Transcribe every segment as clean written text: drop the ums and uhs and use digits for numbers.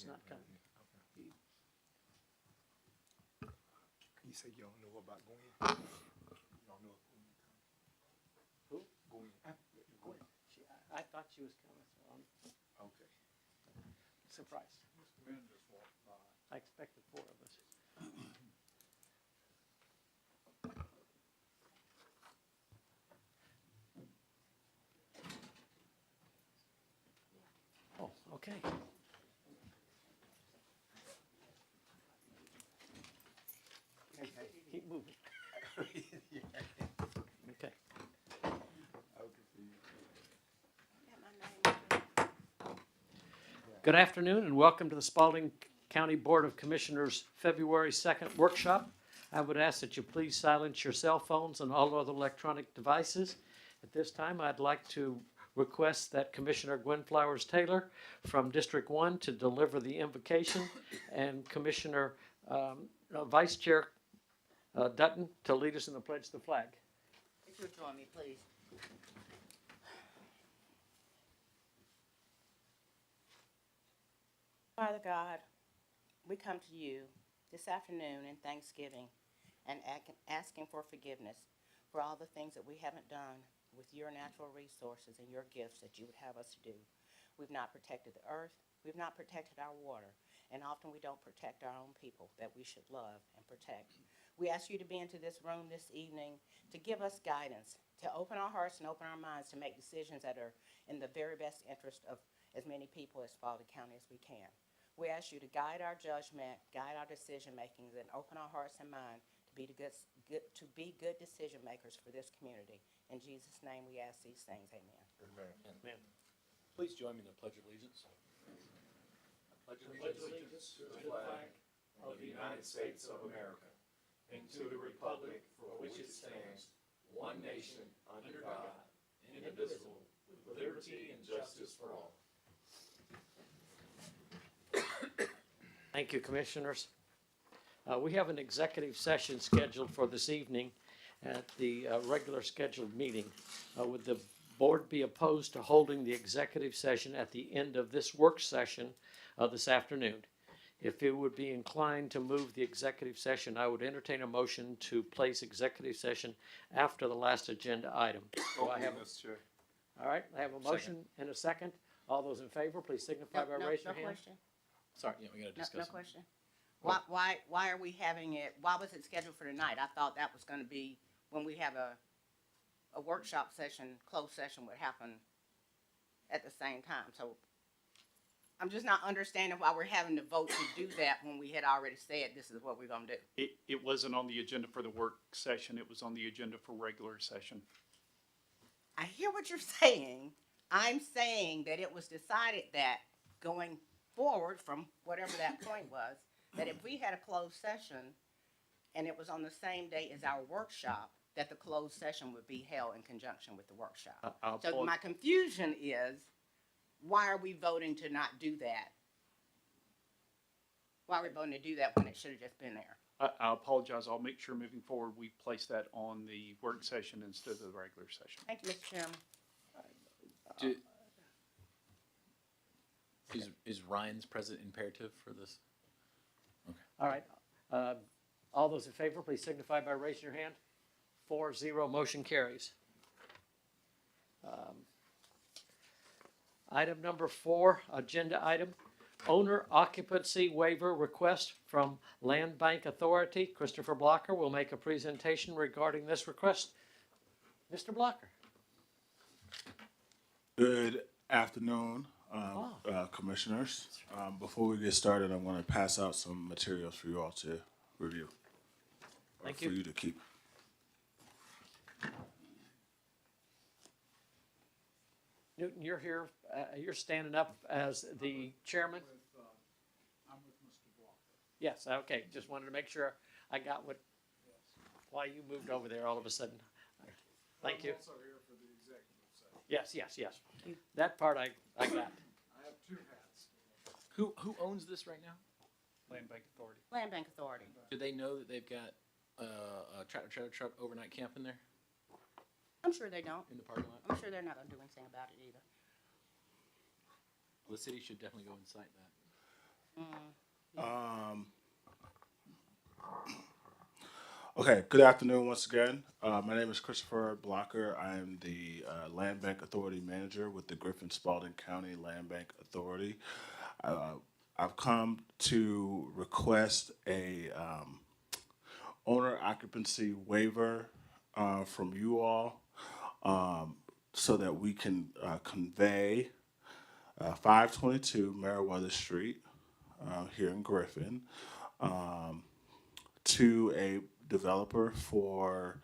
It's not coming. You say you don't know about Gwen? You don't know if Gwen coming? Who? Gwen. Gwen. I thought she was coming, so I'm Okay. surprised. Mr. Ben just walked by. I expected four of us. Oh, okay. Keep moving. Okay. Good afternoon and welcome to the Spalding County Board of Commissioners February 2nd workshop. I would ask that you please silence your cell phones and all other electronic devices. At this time, I'd like to request that Commissioner Gwen Flowers Taylor from District 1 to deliver the invocation and Commissioner Vice Chair Dutton to lead us in the pledge of the flag. If you'll join me, please. Father God, we come to you this afternoon in thanksgiving and asking for forgiveness for all the things that we haven't done with your natural resources and your gifts that you would have us to do. We've not protected the earth, we've not protected our water, and often we don't protect our own people that we should love and protect. We ask you to be into this room this evening to give us guidance, to open our hearts and open our minds to make decisions that are in the very best interest of as many people as Spalding County as we can. We ask you to guide our judgment, guide our decision makings, and open our hearts and minds to be good decision makers for this community. In Jesus' name we ask these things, amen. Amen. Please join me in the Pledge of Allegiance. I pledge allegiance to the flag of the United States of America and to the republic for which it stands, one nation, under God, indivisible, with liberty and justice for all. Thank you, Commissioners. We have an executive session scheduled for this evening at the regular scheduled meeting. Would the board be opposed to holding the executive session at the end of this work session this afternoon? If it would be inclined to move the executive session, I would entertain a motion to place executive session after the last agenda item. Do I have Mr. Chair. All right, I have a motion and a second. All those in favor, please signify by raising your hand. Question. Sorry, yeah, we gotta No discuss. question. Why are we having it? Why was it scheduled for tonight? I thought that was going to be when we have a workshop session, closed session would happen at the same time. So I'm just not understanding why we're having to vote to do that when we had already said this is what we're going to do. It wasn't on the agenda for the work session. It was on the agenda for regular session. I hear what you're saying. I'm saying that it was decided that going forward from whatever that point was, that if we had a closed session and it was on the same day as our workshop, that the closed session would be held in conjunction with the workshop. So my confusion is, why are we voting to not do that? Why are we voting to do that when it should have just been there? I apologize. I'll make sure moving forward we place that on the work session instead of the regular session. Thank you, Mr. Chairman. Is Ryan's present imperative for this? All right. All those in favor, please signify by raising your hand. 4-0, motion carries. Item number 4, agenda item, owner occupancy waiver request from Land Bank Authority. Christopher Blocker will make a presentation regarding this request. Mr. Blocker. Good afternoon, commissioners. Before we get started, I'm going to pass out some materials for you all to review. Thank you. For you to keep. Newton, you're here, you're standing up as the chairman? I'm with Mr. Blocker. Yes, okay, just wanted to make sure I got why you moved over there all of a sudden. Thank you. I'm also here for the executive session. Yes. That part I got. I have two hats. Who owns this right now? Land Bank Authority. Land Bank Authority. Do they know that they've got a tractor truck overnight camp in there I'm sure they don't. in the parking lot? I'm sure they're not going to do anything about it either. Well, the city should definitely go and cite that. Okay, good afternoon once again. My name is Christopher Blocker. I am the Land Bank Authority Manager with the Griffin Spalding County Land Bank Authority. Uh, I've come to request a owner occupancy waiver from you all so that we can convey 522 Meriwether Street here in Griffin to a developer for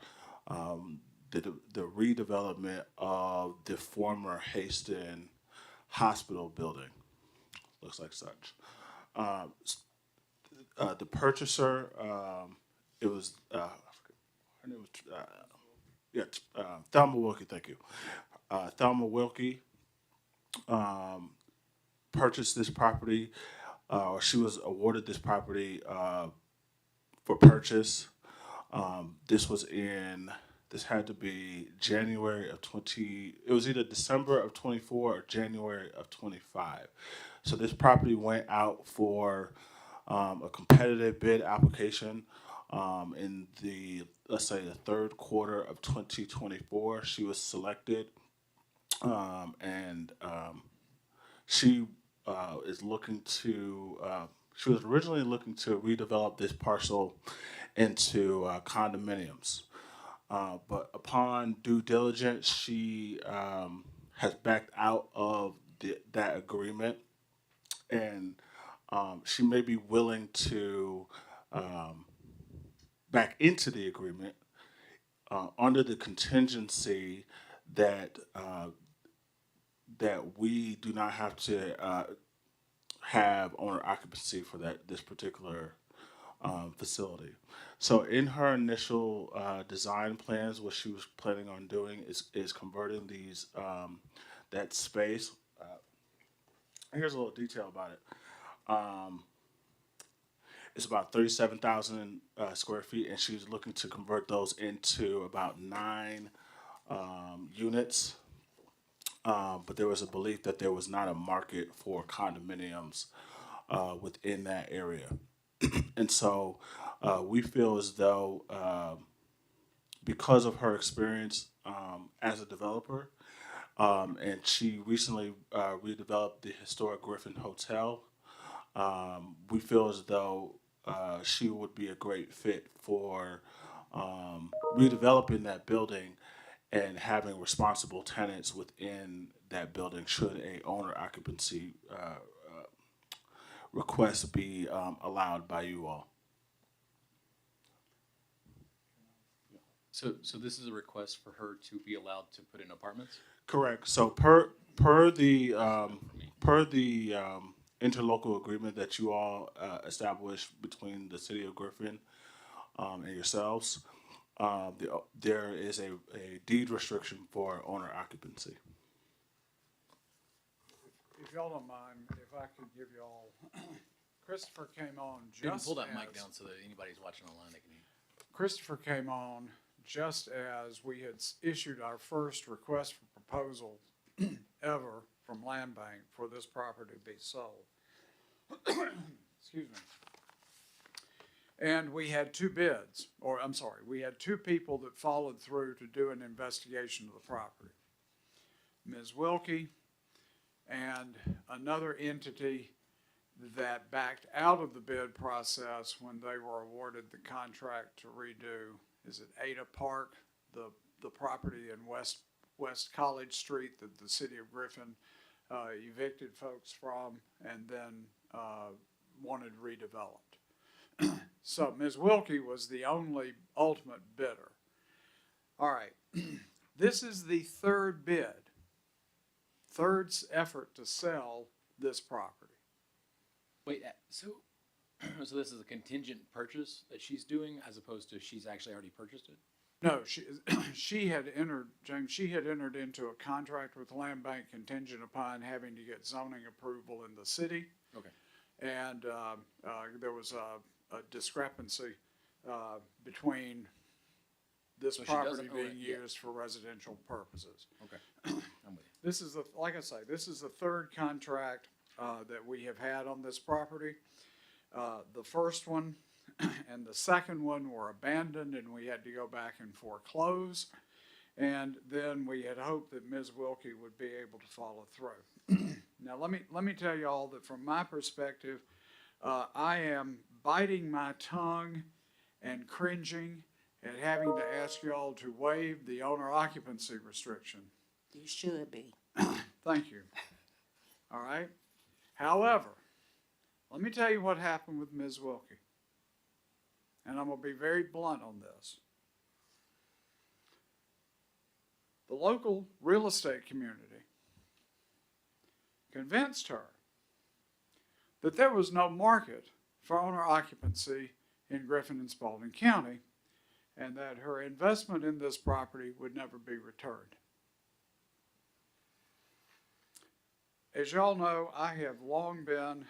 the redevelopment of the former Haston Hospital building. Looks like such. The purchaser, it was, her name was, Thelma Wilkie, thank you. Thelma Wilkie purchased this property, or she was awarded this property for purchase. This had to be January of it was either December of 24 or January of 25. So this property went out for a competitive bid application in let's say the third quarter of 2024. She was selected, and she is looking to, she was originally looking to redevelop this parcel into condominiums. But upon due diligence, she has backed out of that agreement, and she may be willing to back into the agreement under the contingency that that we do not have to have owner occupancy for this particular facility. So in her initial design plans, what she was planning on doing is converting that space. Here's a little detail about it. It's about 37,000 square feet, and she's looking to convert those into about 9 units. But there was a belief that there was not a market for condominiums within that area. And so we feel as though because of her experience as a developer, and she recently redeveloped the historic Griffin Hotel, we feel as though she would be a great fit for redeveloping that building and having responsible tenants within that building should a owner occupancy request be allowed by you all. So this is a request for her to be allowed to put in apartments? Correct. So per the interlocal agreement that you all established between the city of Griffin and yourselves, there is a deed restriction for owner occupancy. If y'all don't mind, if I could give y'all, Christopher came on Maybe just pull that as, mic down so that anybody's watching online, they can hear. Christopher came on just as we had issued our first request for proposal ever from Land Bank for this property to be sold. Excuse me. And we had 2 bids, or I'm sorry, we had 2 people that followed through to do an investigation of the property. Ms. Wilkie and another entity that backed out of the bid process when they were awarded the contract to redo, is it Ada Park, the property in West College Street that the city of Griffin evicted folks from and then wanted redeveloped. So Ms. Wilkie was the only ultimate bidder. All right, this is the third effort to sell this property. Wait, so this is a contingent purchase that she's doing as opposed to she's actually already purchased it? No, she had entered, James, she had entered into a contract with Land Bank contingent upon having to get zoning approval in the city. Okay. And there was a discrepancy between this So she doesn't property own it being yet. used for residential purposes. Okay, I'm with you. This is like I say, this is the third contract that we have had on this property. The first one and the second one were abandoned, and we had to go back and foreclose. And then we had hoped that Ms. Wilkie would be able to follow through. Now, let me tell you all that from my perspective, I am biting my tongue and cringing at having to ask you all to waive the owner occupancy restriction. You should be. Thank you. All right. However, let me tell you what happened with Ms. Wilkie. And I'm going to be very blunt on this. The local real estate community convinced her that there was no market for owner occupancy in Griffin and Spalding County, and that her investment in this property would never be returned. As y'all know, I have long been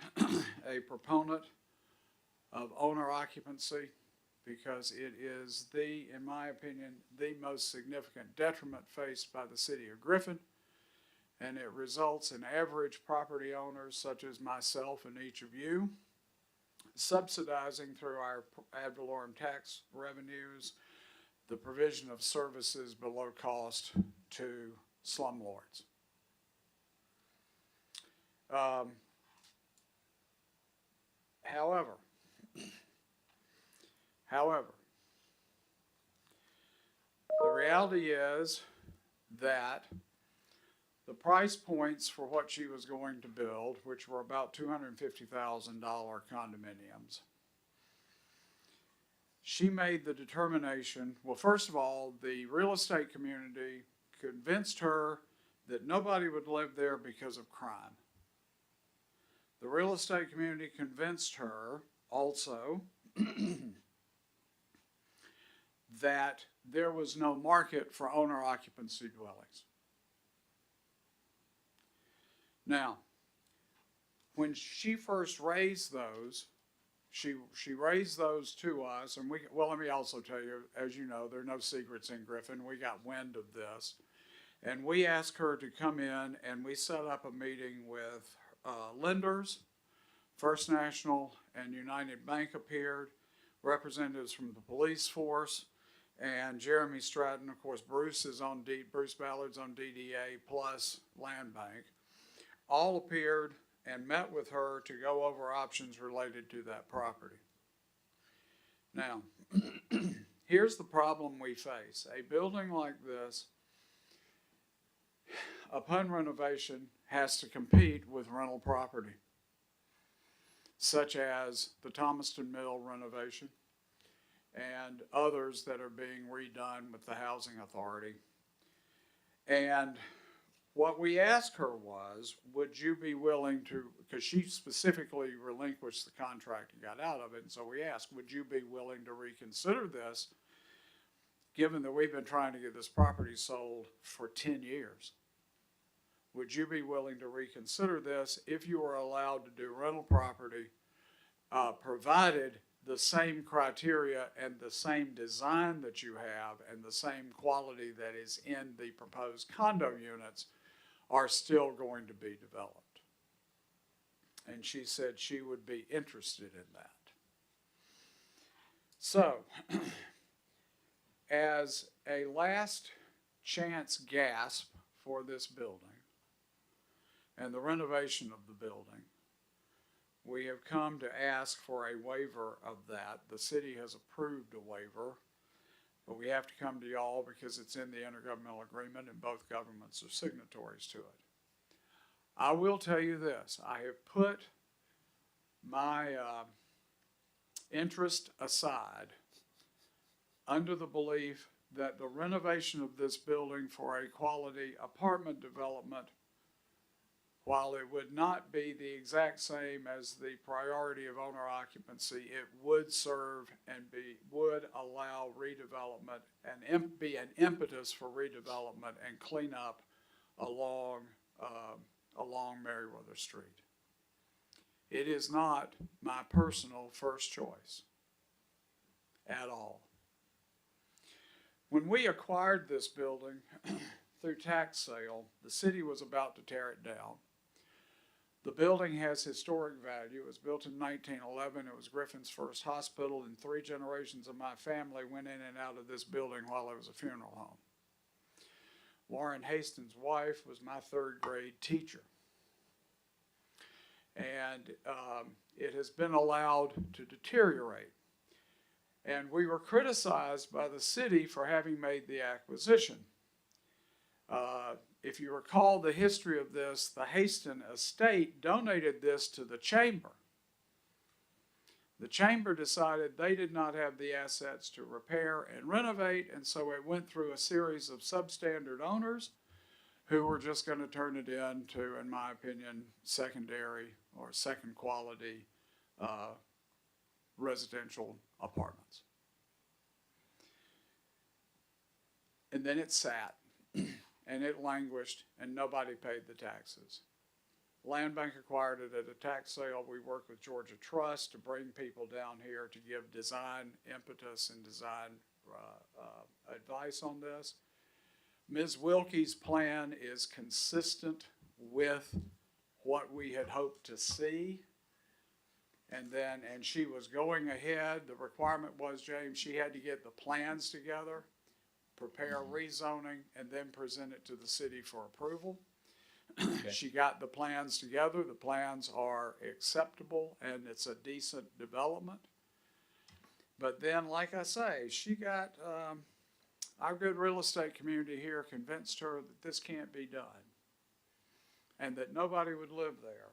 a proponent of owner occupancy because it is in my opinion, the most significant detriment faced by the city of Griffin, and it results in average property owners such as myself and each of you subsidizing through our ad valorem tax revenues the provision of services below cost to slumlords. However, the reality is that the price points for what she was going to build, which were about $250,000 condominiums, she made the determination, well, first of all, the real estate community convinced her that nobody would live there because of crime. The real estate community convinced her also that there was no market for owner occupancy dwellings. Now, when she first raised those, she raised those to us, and let me also tell you, as you know, there are no secrets in Griffin. We got wind of this, and we asked her to come in, and we set up a meeting with lenders. First National and United Bank appeared, representatives from the police force, and Jeremy Stratton, of course, Bruce Ballard's on DDA, plus Land Bank, all appeared and met with her to go over options related to that property. Now, here's the problem we face. A building like this, upon renovation, has to compete with rental property, such as the Thomaston Mill renovation and others that are being redone with the Housing Authority. And what we asked her was, would you be willing to, because she specifically relinquished the contract and got out of it, and so we asked, would you be willing to reconsider this, given that we've been trying to get this property sold for 10 years? Would you be willing to reconsider this if you were allowed to do rental property, provided the same criteria and the same design that you have and the same quality that is in the proposed condo units are still going to be developed? And she said she would be interested in that. So, as a last chance gasp for this building and the renovation of the building, we have come to ask for a waiver of that. The city has approved a waiver, but we have to come to y'all because it's in the intergovernmental agreement and both governments are signatories to it. I will tell you this, I have put my interest aside under the belief that the renovation of this building for a quality apartment development, while it would not be the exact same as the priority of owner occupancy, it would serve and would allow redevelopment and be an impetus for redevelopment and clean up along Meriwether Street. It is not my personal first choice at all. When we acquired this building through tax sale, the city was about to tear it down. The building has historic value. It was built in 1911. It was Griffin's first hospital, and 3 generations of my family went in and out of this building while it was a funeral home. Warren Hastings' wife was my 3rd grade teacher. And it has been allowed to deteriorate. And we were criticized by the city for having made the acquisition. If you recall the history of this, the Hastings estate donated this to the chamber. The chamber decided they did not have the assets to repair and renovate, and so it went through a series of substandard owners who were just going to turn it into, in my opinion, secondary or second quality residential apartments. And then it sat, and it languished, and nobody paid the taxes. Land Bank acquired it at a tax sale. We worked with Georgia Trust to bring people down here to give design impetus and design advice on this. Ms. Wilkie's plan is consistent with what we had hoped to see. And she was going ahead. The requirement was, James, she had to get the plans together, prepare rezoning, and then present it to the city for approval. Okay. She got the plans together. The plans are acceptable, and it's a decent development. But then, like I say, she got our good real estate community here convinced her that this can't be done and that nobody would live there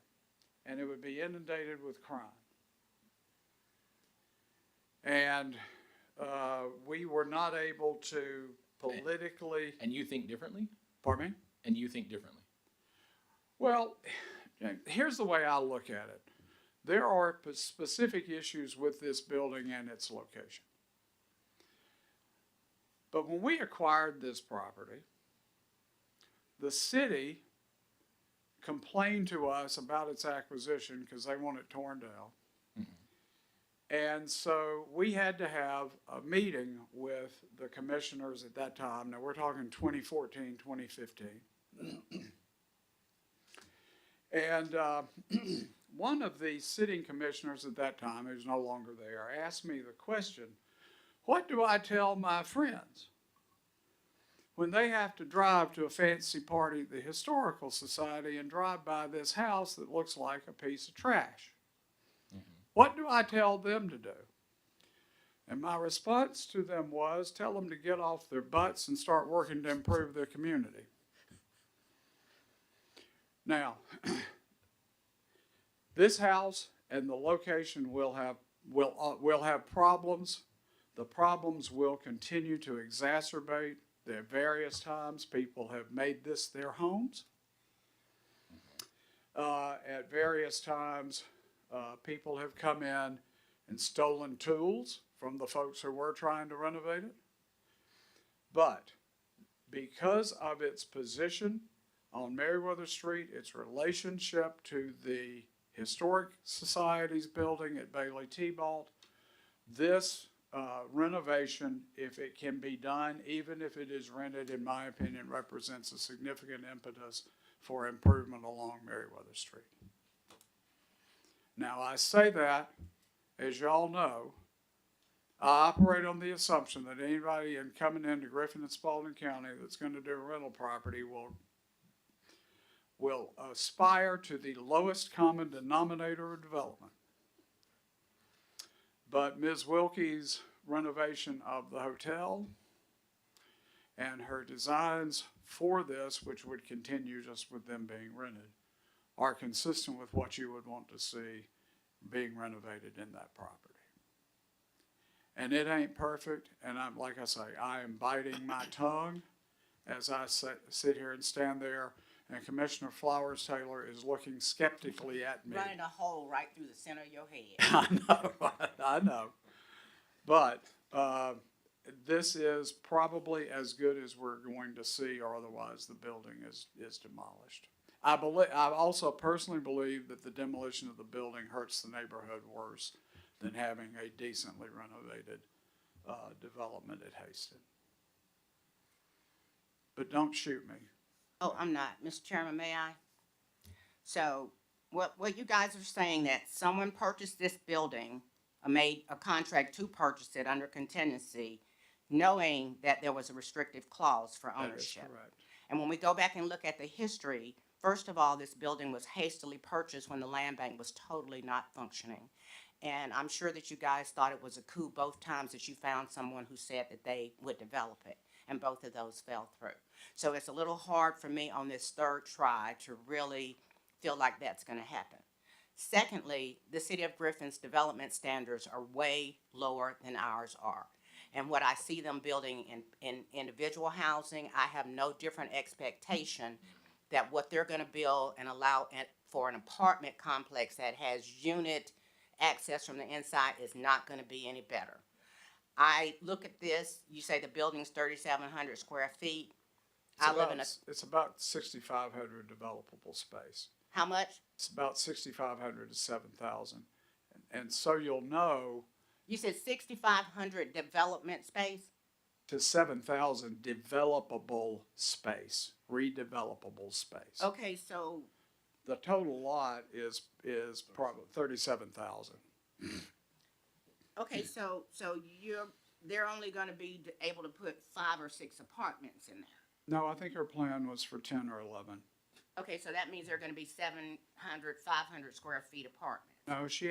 and it would be inundated with crime. And we were not able to politically. And you think differently? Pardon me? And you think differently? Well, here's the way I look at it. There are specific issues with this building and its location. But when we acquired this property, the city complained to us about its acquisition because they want it torn down. Mm-hmm. And so we had to have a meeting with the commissioners at that time. Now we're talking 2014, 2015. And one of the sitting commissioners at that time, who's no longer there, asked me the question, what do I tell my friends when they have to drive to a fancy party at the Historical Society and drive by this house that looks like a piece of trash? Mm-hmm. What do I tell them to do? And my response to them was, tell them to get off their butts and start working to improve their community. Now, this house and the location will have problems. The problems will continue to exacerbate. There are various times people have made this their homes. At various times, people have come in and stolen tools from the folks who were trying to renovate it. But because of its position on Meriwether Street, its relationship to the Historic Society's building at Bailey-Thibault, this renovation, if it can be done, even if it is rented, in my opinion, represents a significant impetus for improvement along Meriwether Street. Now, I say that, as y'all know, I operate on the assumption that anybody coming into Griffin and Spalding County that's going to do a rental property will aspire to the lowest common denominator of development. But Ms. Wilkie's renovation of the hotel and her designs for this, which would continue just with them being rented, are consistent with what you would want to see being renovated in that property. And it ain't perfect, and like I say, I am biting my tongue as I sit here and stand there, and Commissioner Flowers Taylor is looking skeptically at me. Running a hole right through the center of your head. I know. But this is probably as good as we're going to see, or otherwise the building is demolished. I also personally believe that the demolition of the building hurts the neighborhood worse than having a decently renovated development at Hastings. But don't shoot me. Oh, I'm not. Mr. Chairman, may I? So Well, you guys are saying that someone purchased this building, made a contract to purchase it under contingency, knowing that there was a restrictive clause for That is ownership. correct. And when we go back and look at the history, first of all, this building was hastily purchased when the land bank was totally not functioning. And I'm sure that you guys thought it was a coup both times that you found someone who said that they would develop it. And both of those fell through. So it's a little hard for me on this third try to really feel like that's going to happen. Secondly, the city of Griffin's development standards are way lower than ours are. And what I see them building in individual housing, I have no different expectation that what they're going to build and allow for an apartment complex that has unit access from the inside is not going to be any better. I look at this, you say the building's 3,700 square feet. It's about 6,500 developable space. How much? It's about 6,500 to 7,000. And so you'll know, You said 6,500 development space? to 7,000 developable space, redevelopable space. Okay, so, The total lot is probably 37,000. okay, so they're only gonna be able to put 5 or 6 apartments in there. No, I think her plan was for 10 or 11. Okay, so that means they're gonna be 700, 500 square feet apartments. No, she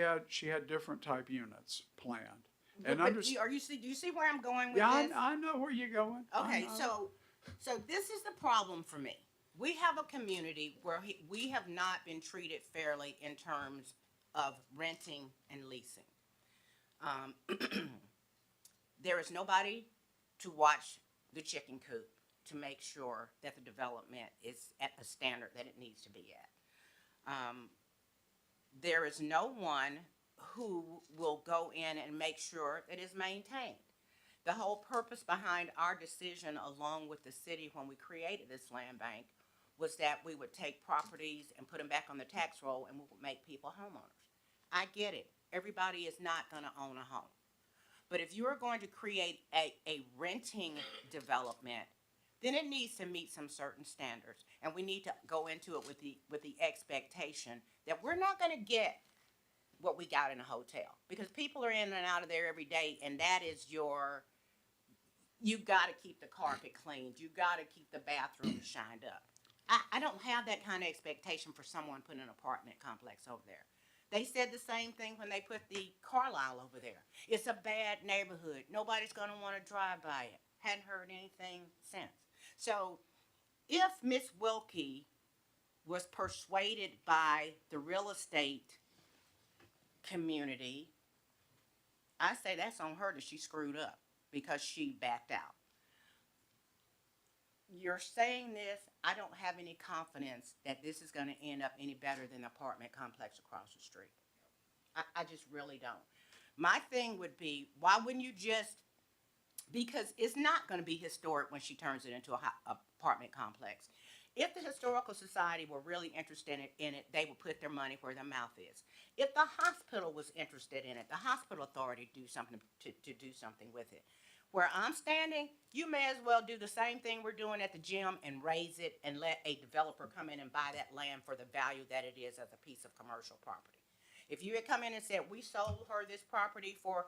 had different type units planned. And But do you see where I'm going with yeah, this? I know where you're going. I Okay, know. so this is the problem for me. We have a community where we have not been treated fairly in terms of renting and leasing. There is nobody to watch the chicken coop to make sure that the development is at the standard that it needs to be at. There is no one who will go in and make sure it is maintained. The whole purpose behind our decision, along with the city when we created this land bank, was that we would take properties and put them back on the tax roll and we would make people homeowners. I get it. Everybody is not going to own a home. But if you are going to create a renting development, then it needs to meet some certain standards. And we need to go into it with the expectation that we're not going to get what we got in a hotel. Because people are in and out of there every day, and that is you've got to keep the carpet cleaned. You've got to keep the bathroom shined up. I don't have that kind of expectation for someone putting an apartment complex over there. They said the same thing when they put the Carlisle over there. It's a bad neighborhood. Nobody's going to want to drive by it. Hadn't heard anything since. So if Miss Wilkie was persuaded by the real estate community, I say that's on her that she screwed up because she backed out. You're saying this, I don't have any confidence that this is going to end up any better than the apartment complex across the street. I just really don't. My thing would be, why wouldn't you just, because it's not going to be historic when she turns it into an apartment complex. If the Historical Society were really interested in it, they would put their money where their mouth is. If the hospital was interested in it, the hospital authority do something to do something with it. Where I'm standing, you may as well do the same thing we're doing at the gym and raise it and let a developer come in and buy that land for the value that it is as a piece of commercial property. If you had come in and said, we sold her this property for,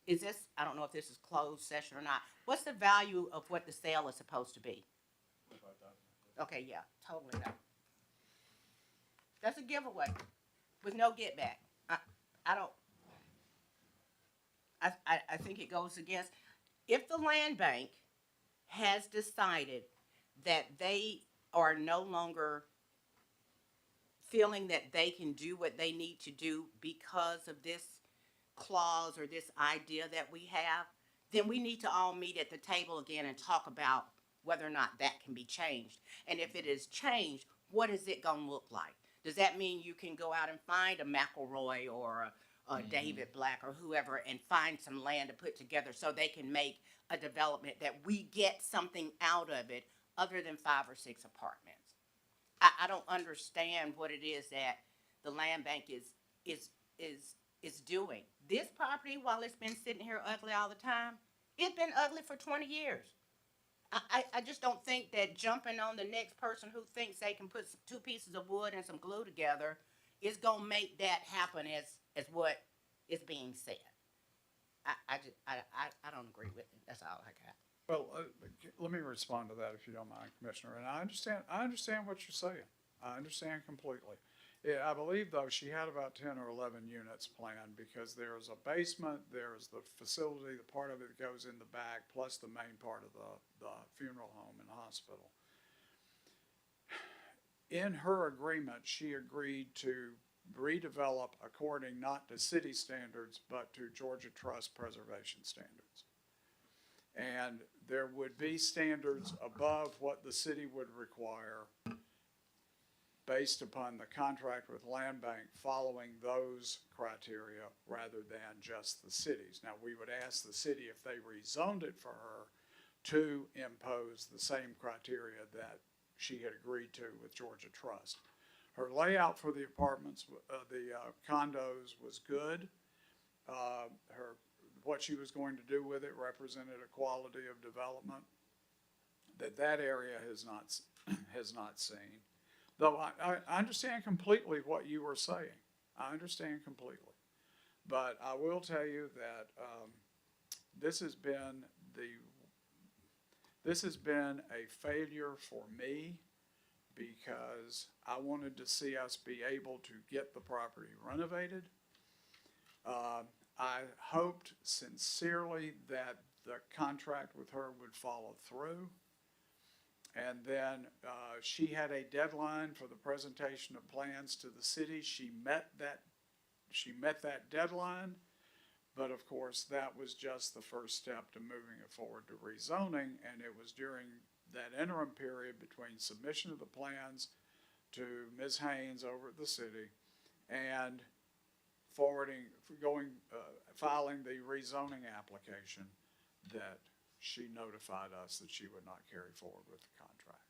is this, I don't know if this is closed session or not, what's the value of what the sale is supposed to be? Okay, yeah, totally no. That's a giveaway with no get back. I think it goes against, if the land bank has decided that they are no longer feeling that they can do what they need to do because of this clause or this idea that we have, then we need to all meet at the table again and talk about whether or not that can be changed. And if it is changed, what is it going to look like? Does that mean you can go out and find a McElroy or a David Black or whoever and find some land to put together so they can make a development that we get something out of it other than 5 or 6 apartments? I don't understand what it is that the land bank is doing. This property, while it's been sitting here ugly all the time, it's been ugly for 20 years. I just don't think that jumping on the next person who thinks they can put two pieces of wood and some glue together is gonna make that happen as what is being said. I don't agree with it. That's all I got. Well, let me respond to that if you don't mind, Commissioner. And I understand what you're saying. I understand completely. Yeah, I believe though she had about 10 or 11 units planned because there's a basement, there's the facility, the part of it that goes in the back, plus the main part of the funeral home and hospital. In her agreement, she agreed to redevelop according not to city standards, but to Georgia Trust preservation standards. And there would be standards above what the city would require based upon the contract with Land Bank following those criteria rather than just the cities. Now, we would ask the city if they rezoned it for her to impose the same criteria that she had agreed to with Georgia Trust. Her layout for the apartments, the condos was good. What she was going to do with it represented a quality of development that area has not seen. Though I understand completely what you were saying. I understand completely. But I will tell you that this has been a failure for me because I wanted to see us be able to get the property renovated. I hoped sincerely that the contract with her would follow through. And then she had a deadline for the presentation of plans to the city. She met that deadline, but of course that was just the first step to moving it forward to rezoning, and it was during that interim period between submission of the plans to Ms. Haynes over at the city and filing the rezoning application that she notified us that she would not carry forward with the contract.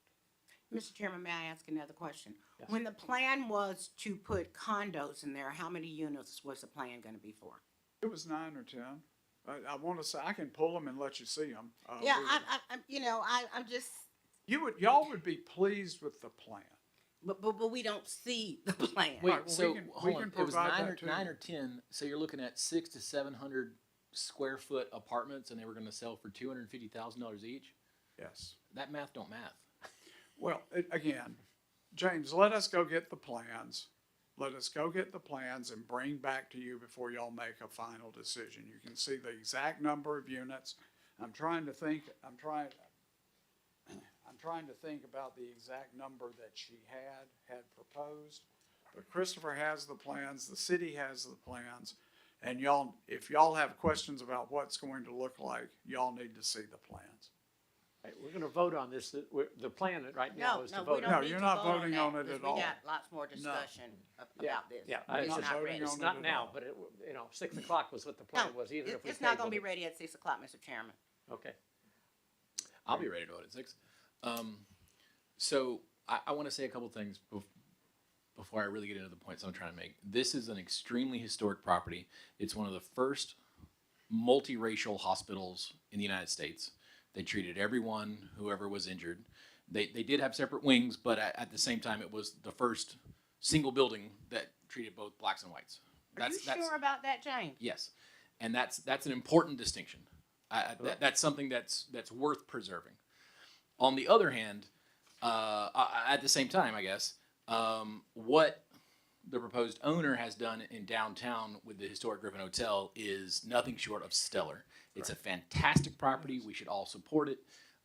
Mr. Chairman, may I ask another question? Yes. When the plan was to put condos in there, how many units was the plan gonna be for? It was 9 or 10. I want to say, I can pull them and let you see them. Yeah, I'm just, Y'all would be pleased with the plan. but we don't see the plan. Wait, Right, well, so we can hold on. It was provide nine that or too. 9 or 10. So you're looking at 600 to 700 square foot apartments, and they were going to sell for $250,000 each. Yes. That math don't math. Well, again, James, let us go get the plans. Let us go get the plans and bring back to you before y'all make a final decision. You can see the exact number of units. I'm trying to think about the exact number that she had proposed. But Christopher has the plans, the city has the plans, and if y'all have questions about what's going to look like, y'all need to see the plans. Right, we're gonna vote on this. The plan right now is to No, we vote don't on. need you're to not vote voting that, on it because at all. We got lots more discussion Yeah, about this. yeah, It's not not voting ready. on It's it not at now, all. but 6 o'clock was what the plan was, even if we It's not gonna tabled be it. ready at 6 o'clock, Mr. Chairman. Okay, I'll be ready to vote at 6. So I want to say a couple things before I really get into the points I'm trying to make. This is an extremely historic property. It's one of the first multiracial hospitals in the United States. They treated everyone, whoever was injured. They did have separate wings, but at the same time, it was the first single building that treated both blacks and whites. Are you sure about that, James? Yes, and that's an important distinction. That's something that's worth preserving. On the other hand, at the same time, I guess, what the proposed owner has done in downtown with the historic Griffin Hotel is nothing short of stellar. It's a fantastic property. We should all support it.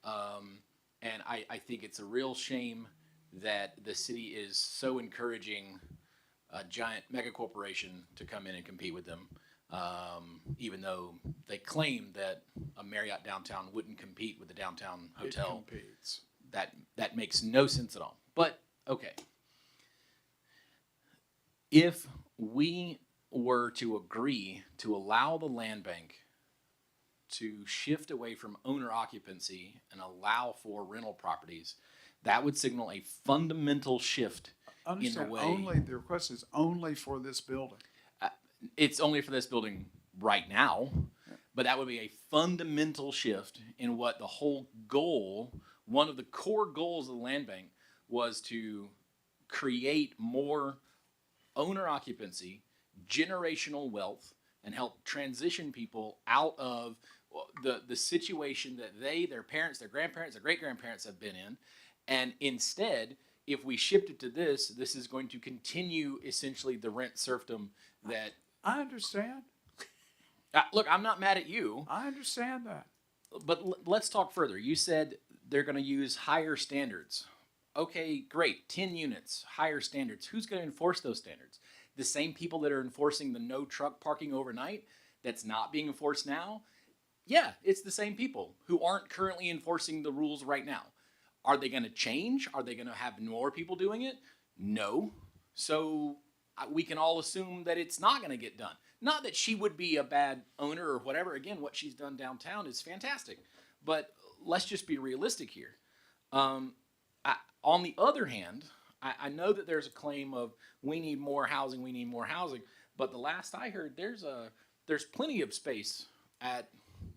And I think it's a real shame that the city is so encouraging a giant mega corporation to come in and compete with them, even though they claim that a Marriott downtown wouldn't compete with the downtown hotel. It competes. That makes no sense at all. But okay, if we were to agree to allow the land bank to shift away from owner occupancy and allow for rental properties, that would signal a fundamental shift in the Understand, way. the request is only for this building. It's only for this building right now, but that would be a fundamental shift in what the whole goal, one of the core goals of the land bank, was to create more owner occupancy, generational wealth, and help transition people out of the situation that their parents, their grandparents, their great grandparents have been in. And instead, if we shift it to this is going to continue essentially the rent serfdom that. I understand. Look, I'm not mad at you, I understand that. but let's talk further. You said they're going to use higher standards. Okay, great. 10 units, higher standards. Who's going to enforce those standards? The same people that are enforcing the no truck parking overnight that's not being enforced now? Yeah, it's the same people who aren't currently enforcing the rules right now. Are they going to change? Are they going to have more people doing it? No. So we can all assume that it's not going to get done. Not that she would be a bad owner or whatever. Again, what she's done downtown is fantastic. But let's just be realistic here. On the other hand, I know that there's a claim of we need more housing, but the last I heard, there's plenty of space at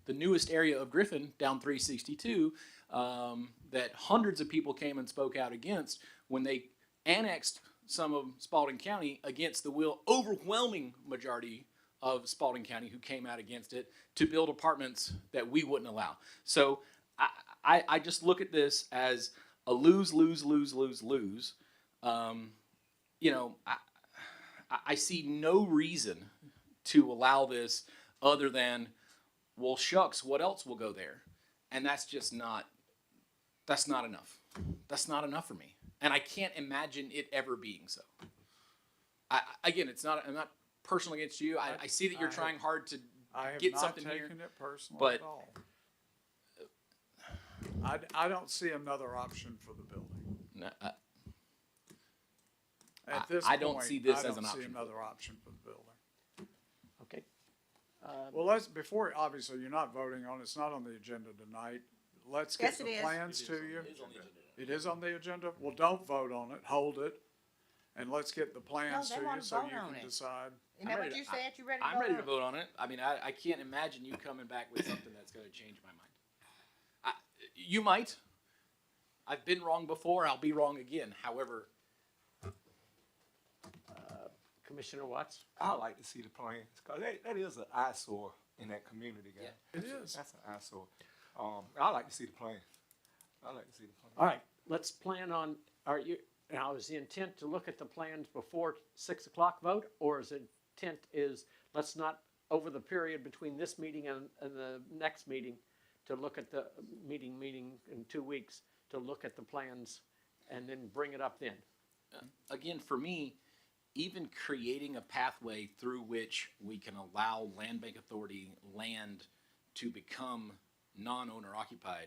the newest area of Griffin, down 362, that hundreds of people came and spoke out against when they annexed some of Spalding County against the overwhelming majority of Spalding County who came out against it to build apartments that we wouldn't allow. So I just look at this as a lose. I see no reason to allow this other than, well, shucks, what else will go there? And that's not enough. That's not enough for me. And I can't imagine it ever being so. I'm not personal against you. I see that you're trying hard to get something here. I have not taken it personally but at all. I don't see another option for the building. No, At this I don't point, see this I as don't an see option. another option for the building. Okay. Well, before, obviously, you're not voting on it. It's not on the agenda tonight. Let's get Yes, it the is. plans to you. It is on the agenda? Well, don't vote on it. Hold it. And let's get the plans they to you wanna so vote you on can it. decide. Isn't that what you said? You ready to vote I'm ready on to it? vote on it. I mean, I can't imagine you coming back with something that's going to change my mind. You might. I've been wrong before. I'll be wrong again. However, Commissioner Watts? I like to see the plans, cause that is an eyesore in that community, guy. It is. That's an eyesore. I like to see the plan. I like to see the plan. All right, let's plan on, now is the intent to look at the plans before 6 o'clock vote? Or is the intent let's not, over the period between this meeting and the next meeting, to look at the meeting in 2 weeks, to look at the plans and then bring it up then? again, for me, even creating a pathway through which we can allow Land Bank Authority land to become non-owner occupied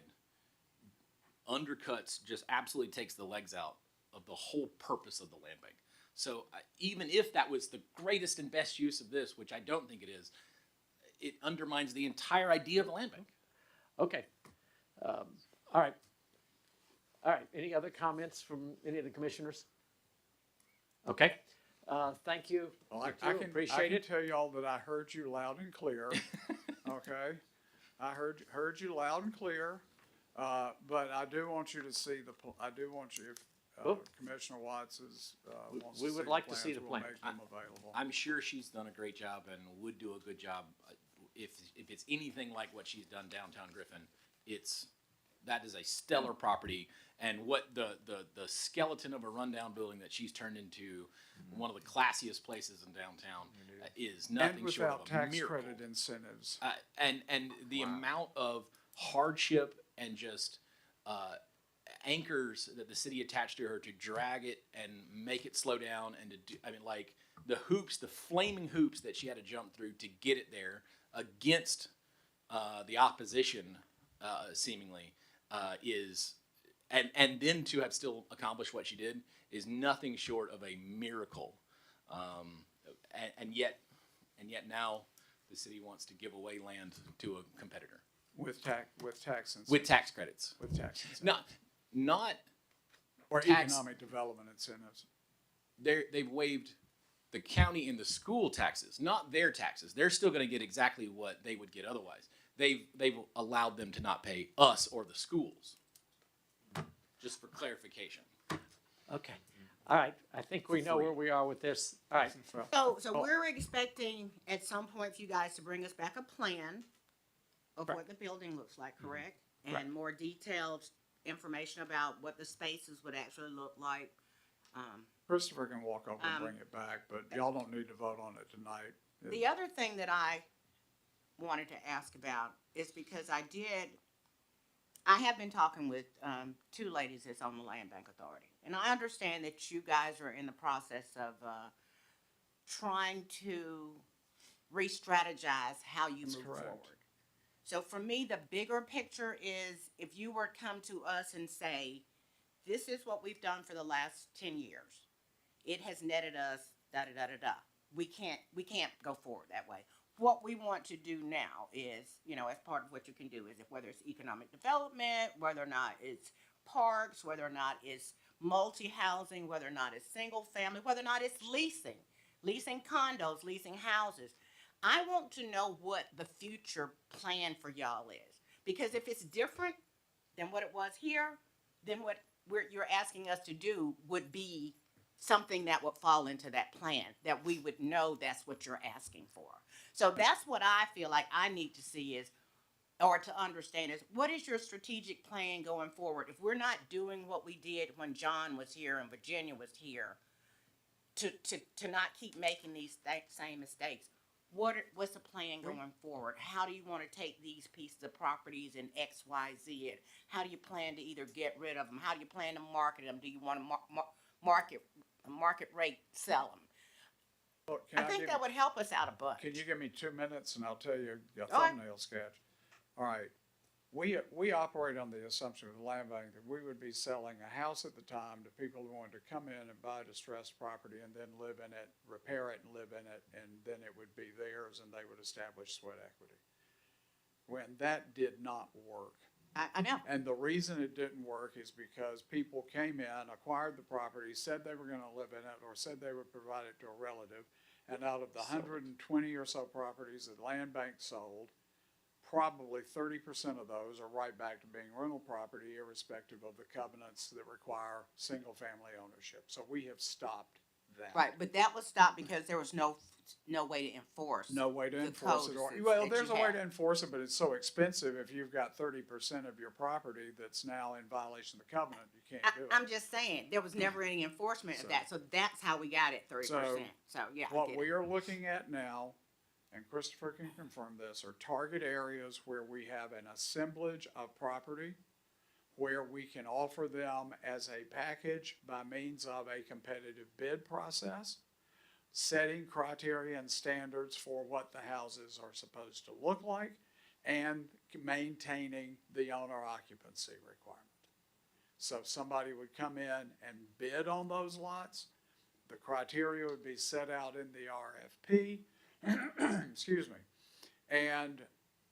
undercuts, just absolutely takes the legs out of the whole purpose of the land bank. So even if that was the greatest and best use of this, which I don't think it is, it undermines the entire idea of the land bank. Okay. All right. All right. Any other comments from any of the commissioners? Okay. Thank you. Well, Thank I you. can Appreciate it. tell y'all that I heard you loud and clear. Okay, I heard you loud and clear. But I do want you to see I do want you, Oh. Commissioner Watts wants We to would see like the to see plans. the We'll plan. make them available. I'm sure she's done a great job and would do a good job. If it's anything like what she's done downtown Griffin, that is a stellar property. And what the skeleton of a rundown building that she's turned into one of the classiest places in downtown is nothing And short without of a tax miracle. credit incentives. And the amount of hardship and just anchors that the city attached to her to drag it and make it slow down and to do, I mean, like the flaming hoops that she had to jump through to get it there against the opposition, seemingly, and then to have still accomplished what she did is nothing short of a miracle. And yet now the city wants to give away land to a competitor With tax incentives. with tax credits. With tax incentives. Not Or tax- economic development incentives. they've waived the county and the school taxes, not their taxes. They're still going to get exactly what they would get otherwise. They've allowed them to not pay us or the schools. Just for clarification. Okay, all right, I think we know where we are with this. All right, So we're expecting at some point for you guys to bring us back a plan of what the building looks like, correct? Right. And more detailed information about what the spaces would actually look like. Christopher can walk over and bring it back, but y'all don't need to vote on it tonight. The other thing that I wanted to ask about is because I have been talking with two ladies that's on the Land Bank Authority. And I understand that you guys are in the process of trying to re-strategize how you move correct. forward. So for me, the bigger picture is if you were to come to us and say, this is what we've done for the last 10 years. It has netted us da-da-da-da-da. We can't go forward that way. What we want to do now is, as part of what you can do is whether it's economic development, whether or not it's parks, whether or not it's multi-housing, whether or not it's single family, whether or not it's leasing condos, leasing houses. I want to know what the future plan for y'all is. Because if it's different than what it was here, then what you're asking us to do would be something that would fall into that plan, that we would know that's what you're asking for. So that's what I feel like I need to see is, or to understand is, what is your strategic plan going forward? If we're not doing what we did when John was here and Virginia was here, to not keep making these same mistakes, what's the plan going forward? How do you want to take these pieces of properties in X, Y, Z? How do you plan to either get rid of them? How do you plan to market them? Do you want to market rate sell them? Look, I think that would help us out a bunch. Can you give me 2 minutes and I'll tell you a All right. thumbnail sketch? All right. We operate on the assumption with the land bank that we would be selling a house at the time to people who wanted to come in and buy distressed property and then live in it, repair it and live in it, and then it would be theirs and they would establish sweat equity. When that did not work. I know. And the reason it didn't work is because people came in, acquired the property, said they were going to live in it, or said they would provide it to a relative. And out of the 120 or so properties that Land Bank sold, probably 30% of those are right back to being rental property, irrespective of the covenants that require single-family ownership. So we have stopped that. Right, but that was stopped because there was no way to enforce. No way to the enforce it. codes Well, that there's you a way have. to enforce it, but it's so expensive if you've got 30% of your property that's now in violation of the covenant, you can't do it. I'm just saying, there was never any enforcement of that, so that's how we got it 30%. So, yeah, I What get we it. are looking at now, and Christopher can confirm this, are target areas where we have an assemblage of property, where we can offer them as a package by means of a competitive bid process, setting criteria and standards for what the houses are supposed to look like, and maintaining the owner occupancy requirement. So somebody would come in and bid on those lots. The criteria would be set out in the RFP, excuse me, and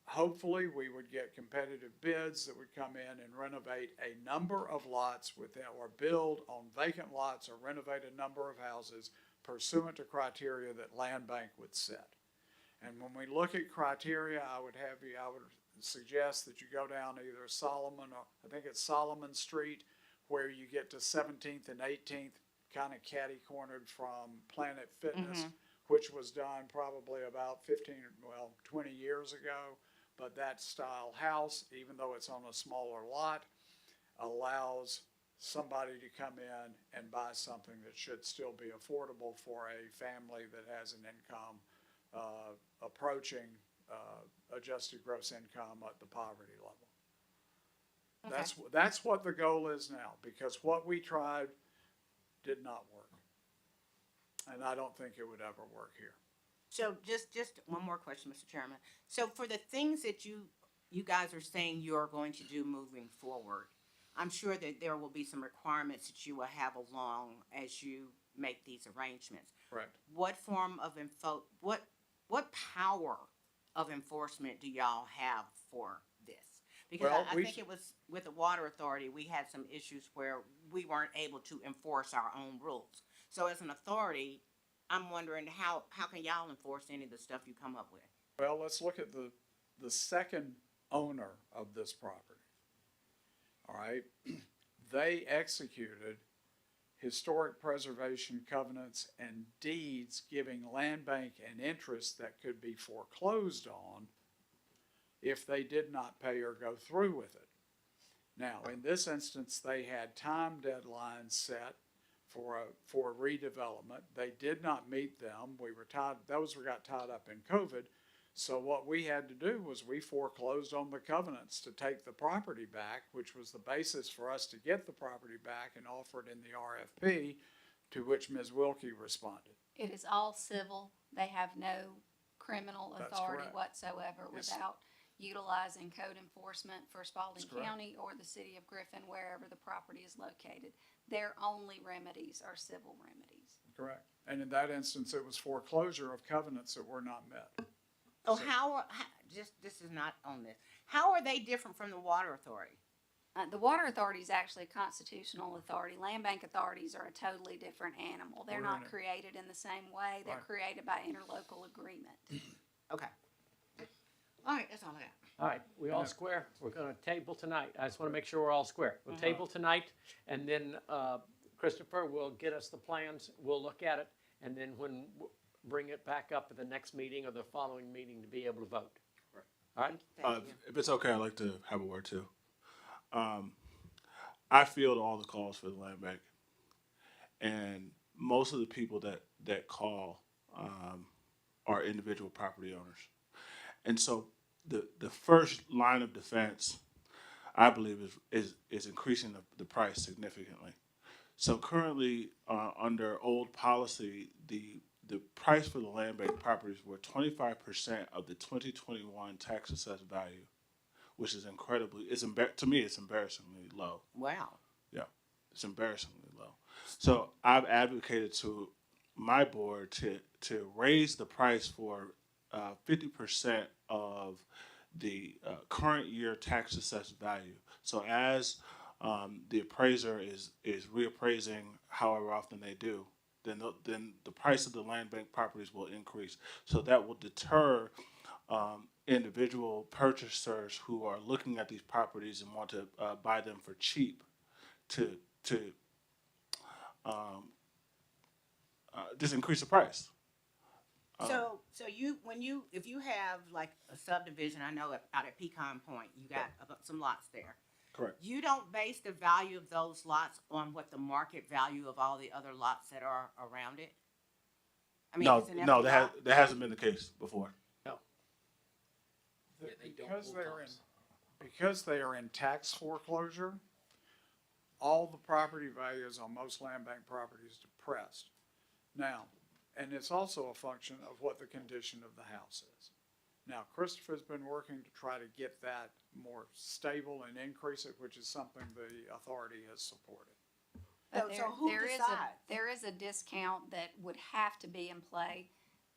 hopefully we would get competitive bids that would come in and renovate a number of lots within, or build on vacant lots or renovate a number of houses pursuant to criteria that Land Bank would set. And when we look at criteria, I would suggest that you go down either Solomon, or I think it's Solomon Street, where you get to 17th and 18th, kind of catty-cornered from Planet Fitness, which was done probably about 20 years ago. But that style house, even though it's on a smaller lot, allows somebody to come in and buy something that should still be affordable for a family that has an income approaching adjusted gross income at the poverty level. Okay. That's what the goal is now, because what we tried did not work. And I don't think it would ever work here. So just one more question, Mr. Chairman. So for the things that you guys are saying you're going to do moving forward, I'm sure that there will be some requirements that you will have along as you make these arrangements. Correct. What form of what power of enforcement do y'all have for this? Because Well, I think it was with the Water Authority, we had some issues where we weren't able to enforce our own rules. So as an authority, I'm wondering how can y'all enforce any of the stuff you come up with? Well, let's look at the second owner of this property. All right, they executed historic preservation covenants and deeds giving land bank an interest that could be foreclosed on if they did not pay or go through with it. Now, in this instance, they had time deadlines set for redevelopment. They did not meet them. Those got tied up in COVID. So what we had to do was we foreclosed on the covenants to take the property back, which was the basis for us to get the property back and offer it in the RFP, to which Ms. Wilkie responded. It is all civil. They have no criminal That's authority correct. whatsoever Yes. without utilizing code enforcement for Spalding That's correct. County or the city of Griffin, wherever the property is located. Their only remedies are civil remedies. Correct. And in that instance, it was foreclosure of covenants that were not met. Oh, this is not on this. How are they different from the water authority? The water authority is actually a constitutional authority. Land bank authorities are a totally different animal. They're We're not in it. created in the same way. They're Right. created by interlocal agreement. Okay. All right, that's all I got. All right, we all square? We're gonna table tonight. I just wanna make sure we're all square. We'll table tonight, and then, Christopher will get us the plans, we'll look at it, and then bring it back up at the next meeting or the following meeting to be able to vote. Right. All right? Thank you. If it's okay, I'd like to have a word too. I field all the calls for the land bank, and most of the people that call are individual property owners, and so the first line of defense, I believe, is increasing the price significantly. So currently, under old policy, the price for the land bank properties were 25% of the 2021 tax assessed value, which is incredibly. To me, it's embarrassingly low. Wow. Yeah, it's embarrassingly low. So I've advocated to my board to raise the price for 50% of the current year tax assessed value. So as the appraiser is reappraising however often they do, then the price of the land bank properties will increase. So that will deter individual purchasers who are looking at these properties and want to buy them for cheap to just increase the price. So if you have like a subdivision, I know out at Pecan Point, you got some lots there. Correct. You don't base the value of those lots on what the market value of all the other lots that are around it? I mean, No, if it's an no, empty lot- that hasn't been the case before. No. Yeah, they don't Because hold they're in, comps. because they are in tax foreclosure, all the property values on most land bank properties depressed. Now, and it's also a function of what the condition of the house is. Now, Christopher's been working to try to get that more stable and increase it, which is something the authority has supported. But So who decides? there is a discount that would have to be in play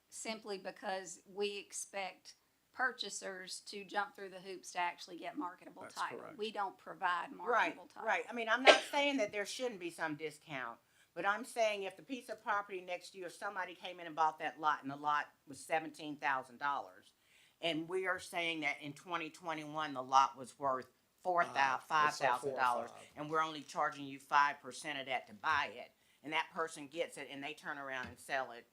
simply because we expect purchasers to jump through the hoops to actually get marketable That's title. correct. We don't provide Right, marketable title. right. I mean, I'm not saying that there shouldn't be some discount, but I'm saying if the piece of property next to you, if somebody came in and bought that lot and the lot was $17,000, and we are saying that in 2021 the lot was worth $5,000, and we're only charging you 5% of that to buy it, and that person gets it and they turn around and sell it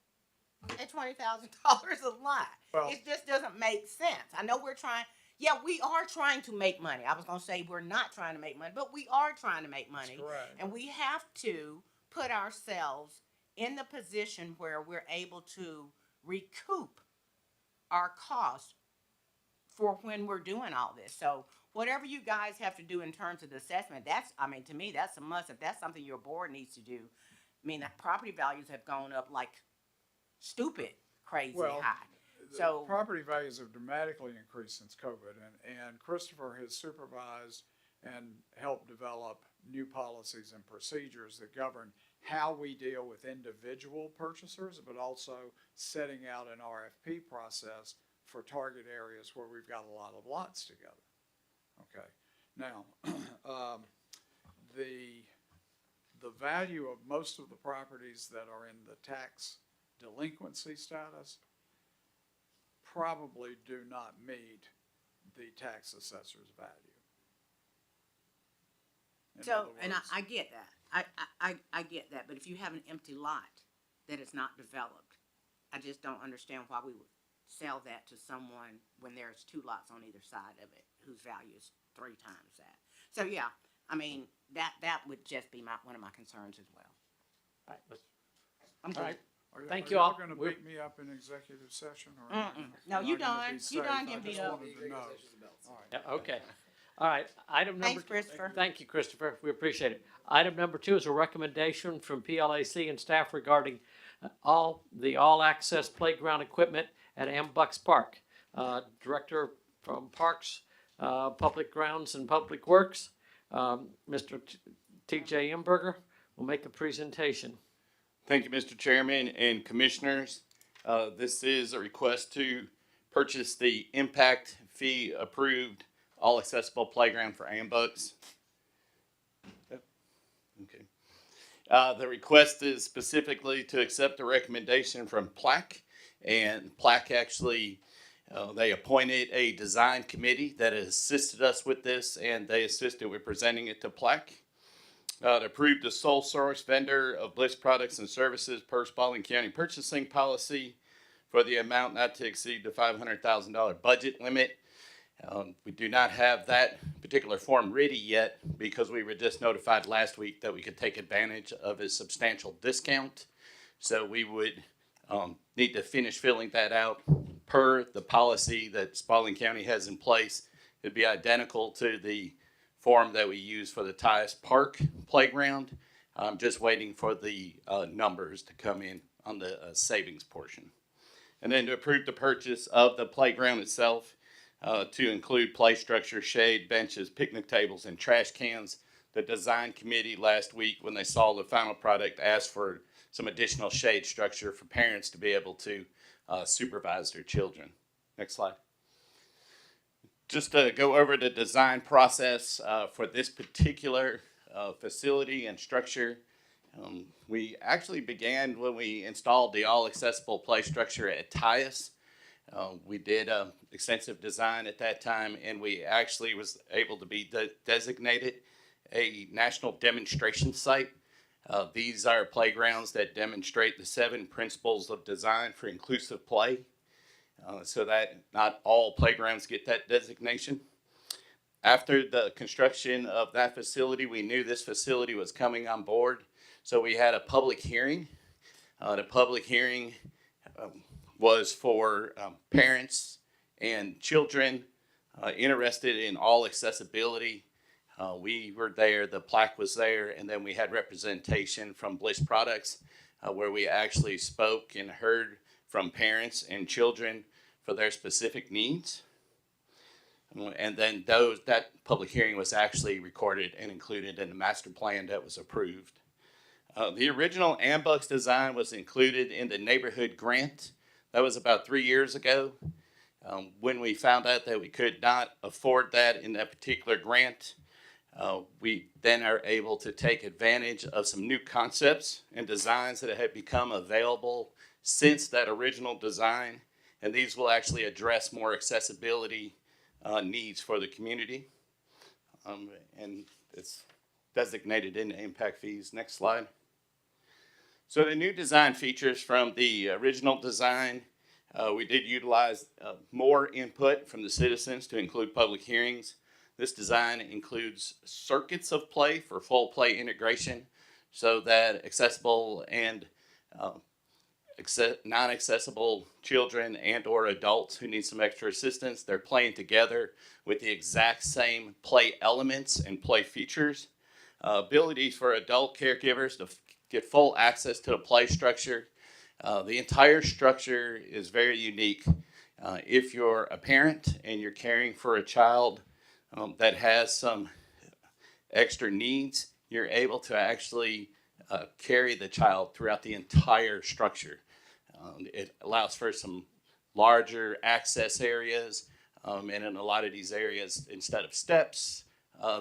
at $20,000 a lot. Well- It just doesn't make sense. I know we are trying to make money. I was gonna say we're not trying to make money, but we are trying to make money. correct. And we have to put ourselves in the position where we're able to recoup our costs for when we're doing all this. So whatever you guys have to do in terms of the assessment, to me, that's a must. If that's something your board needs to do, I mean, the property values have gone up like stupid, crazy Well, high. The So, property values have dramatically increased since COVID, and Christopher has supervised and helped develop new policies and procedures that govern how we deal with individual purchasers, but also setting out an RFP process for target areas where we've got a lot of lots together. Okay, now, the value of most of the properties that are in the tax delinquency status probably do not meet the tax assessor's value. In So, other and words, I get that. I get that, but if you have an empty lot that is not developed, I just don't understand why we would sell that to someone when there's two lots on either side of it whose value is 3 times that. So, yeah, I mean, that would just be one of my concerns as well. All right, let's- I'm all good. right. are thank are you all. y'all gonna We're- beat me up in executive session or? am I Mm-mm. gonna- No, am you I gonna done. be You safe? done I getting just beat up. wanted to know. All right. Yeah, okay. All right, item number. Thanks, Christopher. Thank you, Christopher. We appreciate it. Item number 2 is a recommendation from PLAC and staff regarding all-access playground equipment at Ambucks Park. Director from Parks, Public Grounds and Public Works, Mr. T.J. Imberger will make a presentation. Thank you, Mr. Chairman and Commissioners. This is a request to purchase the impact fee approved all accessible playground for Ambucks. Okay. The request is specifically to accept the recommendation from PLAC, and PLAC actually they appointed a design committee that assisted us with this, and they assisted with presenting it to PLAC. It approved the sole source vendor of Bliss products and services per Spalding County purchasing policy for the amount not to exceed the $500,000 budget limit. We do not have that particular form ready yet because we were just notified last week that we could take advantage of a substantial discount. So we would need to finish filling that out per the policy that Spalding County has in place. It'd be identical to the form that we use for the Tyus Park playground. I'm just waiting for the numbers to come in on the savings portion. And then to approve the purchase of the playground itself to include play structure, shade, benches, picnic tables, and trash cans. The design committee last week, when they saw the final product, asked for some additional shade structure for parents to be able to supervise their children. Next slide. Just to go over the design process for this particular facility and structure. We actually began when we installed the all accessible play structure at Tyus. We did extensive design at that time, and we actually was able to be designated a national demonstration site. These are playgrounds that demonstrate the 7 principles of design for inclusive play. So that not all playgrounds get that designation. After the construction of that facility, we knew this facility was coming on board. So we had a public hearing. The public hearing was for parents and children interested in all accessibility. We were there, the plaque was there, and then we had representation from Bliss Products where we actually spoke and heard from parents and children for their specific needs. And then that public hearing was actually recorded and included in the master plan that was approved. The original Ambucks design was included in the neighborhood grant. That was about 3 years ago. When we found out that we could not afford that in that particular grant, we then are able to take advantage of some new concepts and designs that have become available since that original design. And these will actually address more accessibility needs for the community. And it's designated in the impact fees. Next slide. So the new design features from the original design, we did utilize more input from the citizens to include public hearings. This design includes circuits of play for full play integration so that accessible and non-accessible children and or adults who need some extra assistance, they're playing together with the exact same play elements and play features. Abilities for adult caregivers to get full access to the play structure. The entire structure is very unique. If you're a parent and you're caring for a child that has some extra needs, you're able to actually carry the child throughout the entire structure. It allows for some larger access areas, and in a lot of these areas, instead of steps,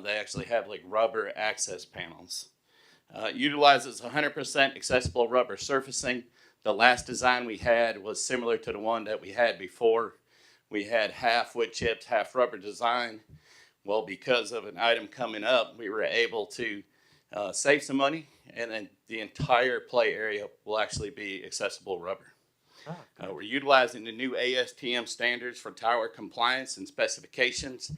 they actually have like rubber access panels. Utilizes 100% accessible rubber surfacing. The last design we had was similar to the one that we had before. We had half wood chips, half rubber design. Well, because of an item coming up, we were able to save some money, and then the entire play area will actually be accessible rubber. We're utilizing the new ASTM standards for tower compliance and specifications.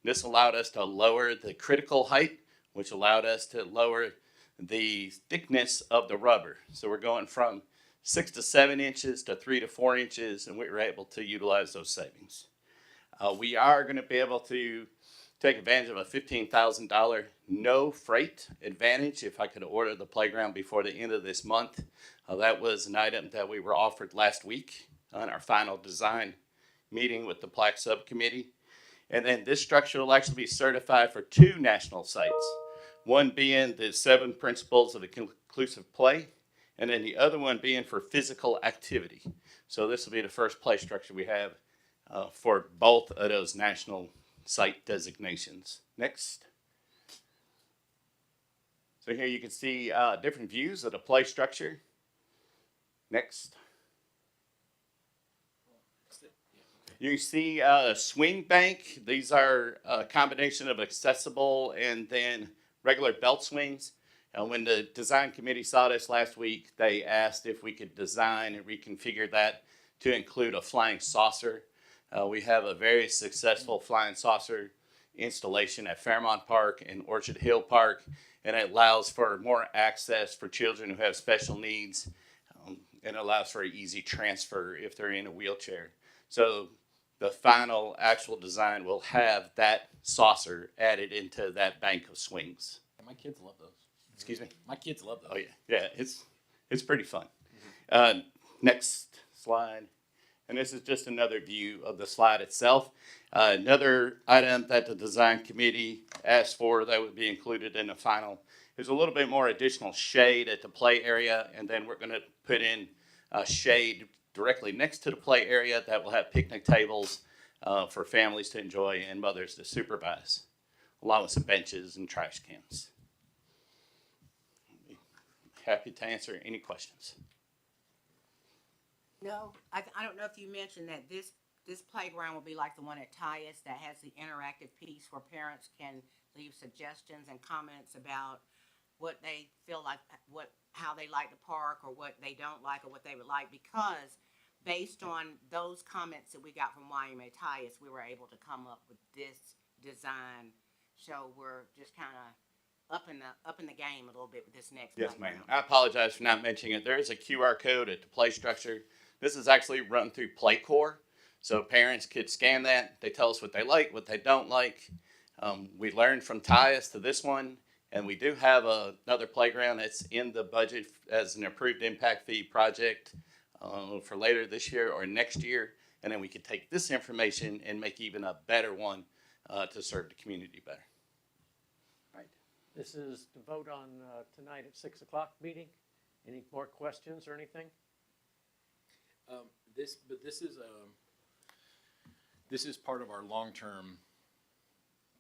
This allowed us to lower the critical height, which allowed us to lower the thickness of the rubber. So we're going from 6 to 7 inches to 3 to 4 inches, and we were able to utilize those savings. We are going to be able to take advantage of a $15,000 no freight advantage if I could order the playground before the end of this month. That was an item that we were offered last week on our final design meeting with the plaque subcommittee. And then this structure will actually be certified for 2 national sites, one being the 7 principles of inclusive play, and then the other one being for physical activity. So this will be the first play structure we have for both of those national site designations. Next. So here you can see different views of the play structure. Next. You can see a swing bank. These are a combination of accessible and then regular belt swings. When the design committee saw this last week, they asked if we could design and reconfigure that to include a flying saucer. We have a very successful flying saucer installation at Fairmont Park and Orchard Hill Park, and it allows for more access for children who have special needs, and allows for an easy transfer if they're in a wheelchair. So the final actual design will have that saucer added into that bank of swings. My kids love those. Excuse me? My kids love those. Oh, yeah. Yeah, it's pretty fun. Next slide. And this is just another view of the slide itself. Another item that the design committee asked for that would be included in the final is a little bit more additional shade at the play area, and then we're going to put in shade directly next to the play area that will have picnic tables for families to enjoy and mothers to supervise, along with some benches and trash cans. Happy to answer any questions. No, I don't know if you mentioned that this playground will be like the one at Tyus that has the interactive piece where parents can leave suggestions and comments about what they feel like, how they like the park, or what they don't like, or what they would like, because based on those comments that we got from YMA Tyus, we were able to come up with this design. So we're just kind of up in the game a little bit with this next Yes, playground. ma'am. I apologize for not mentioning it. There is a QR code at the play structure. This is actually run through PlayCore, so parents could scan that. They tell us what they like, what they don't like. We learned from Tyus to this one, and we do have another playground that's in the budget as an approved impact fee project for later this year or next year, and then we could take this information and make even a better one to serve the community better. Right. This is the vote on tonight at 6 o'clock meeting. Any more questions or anything? This is part of our long-term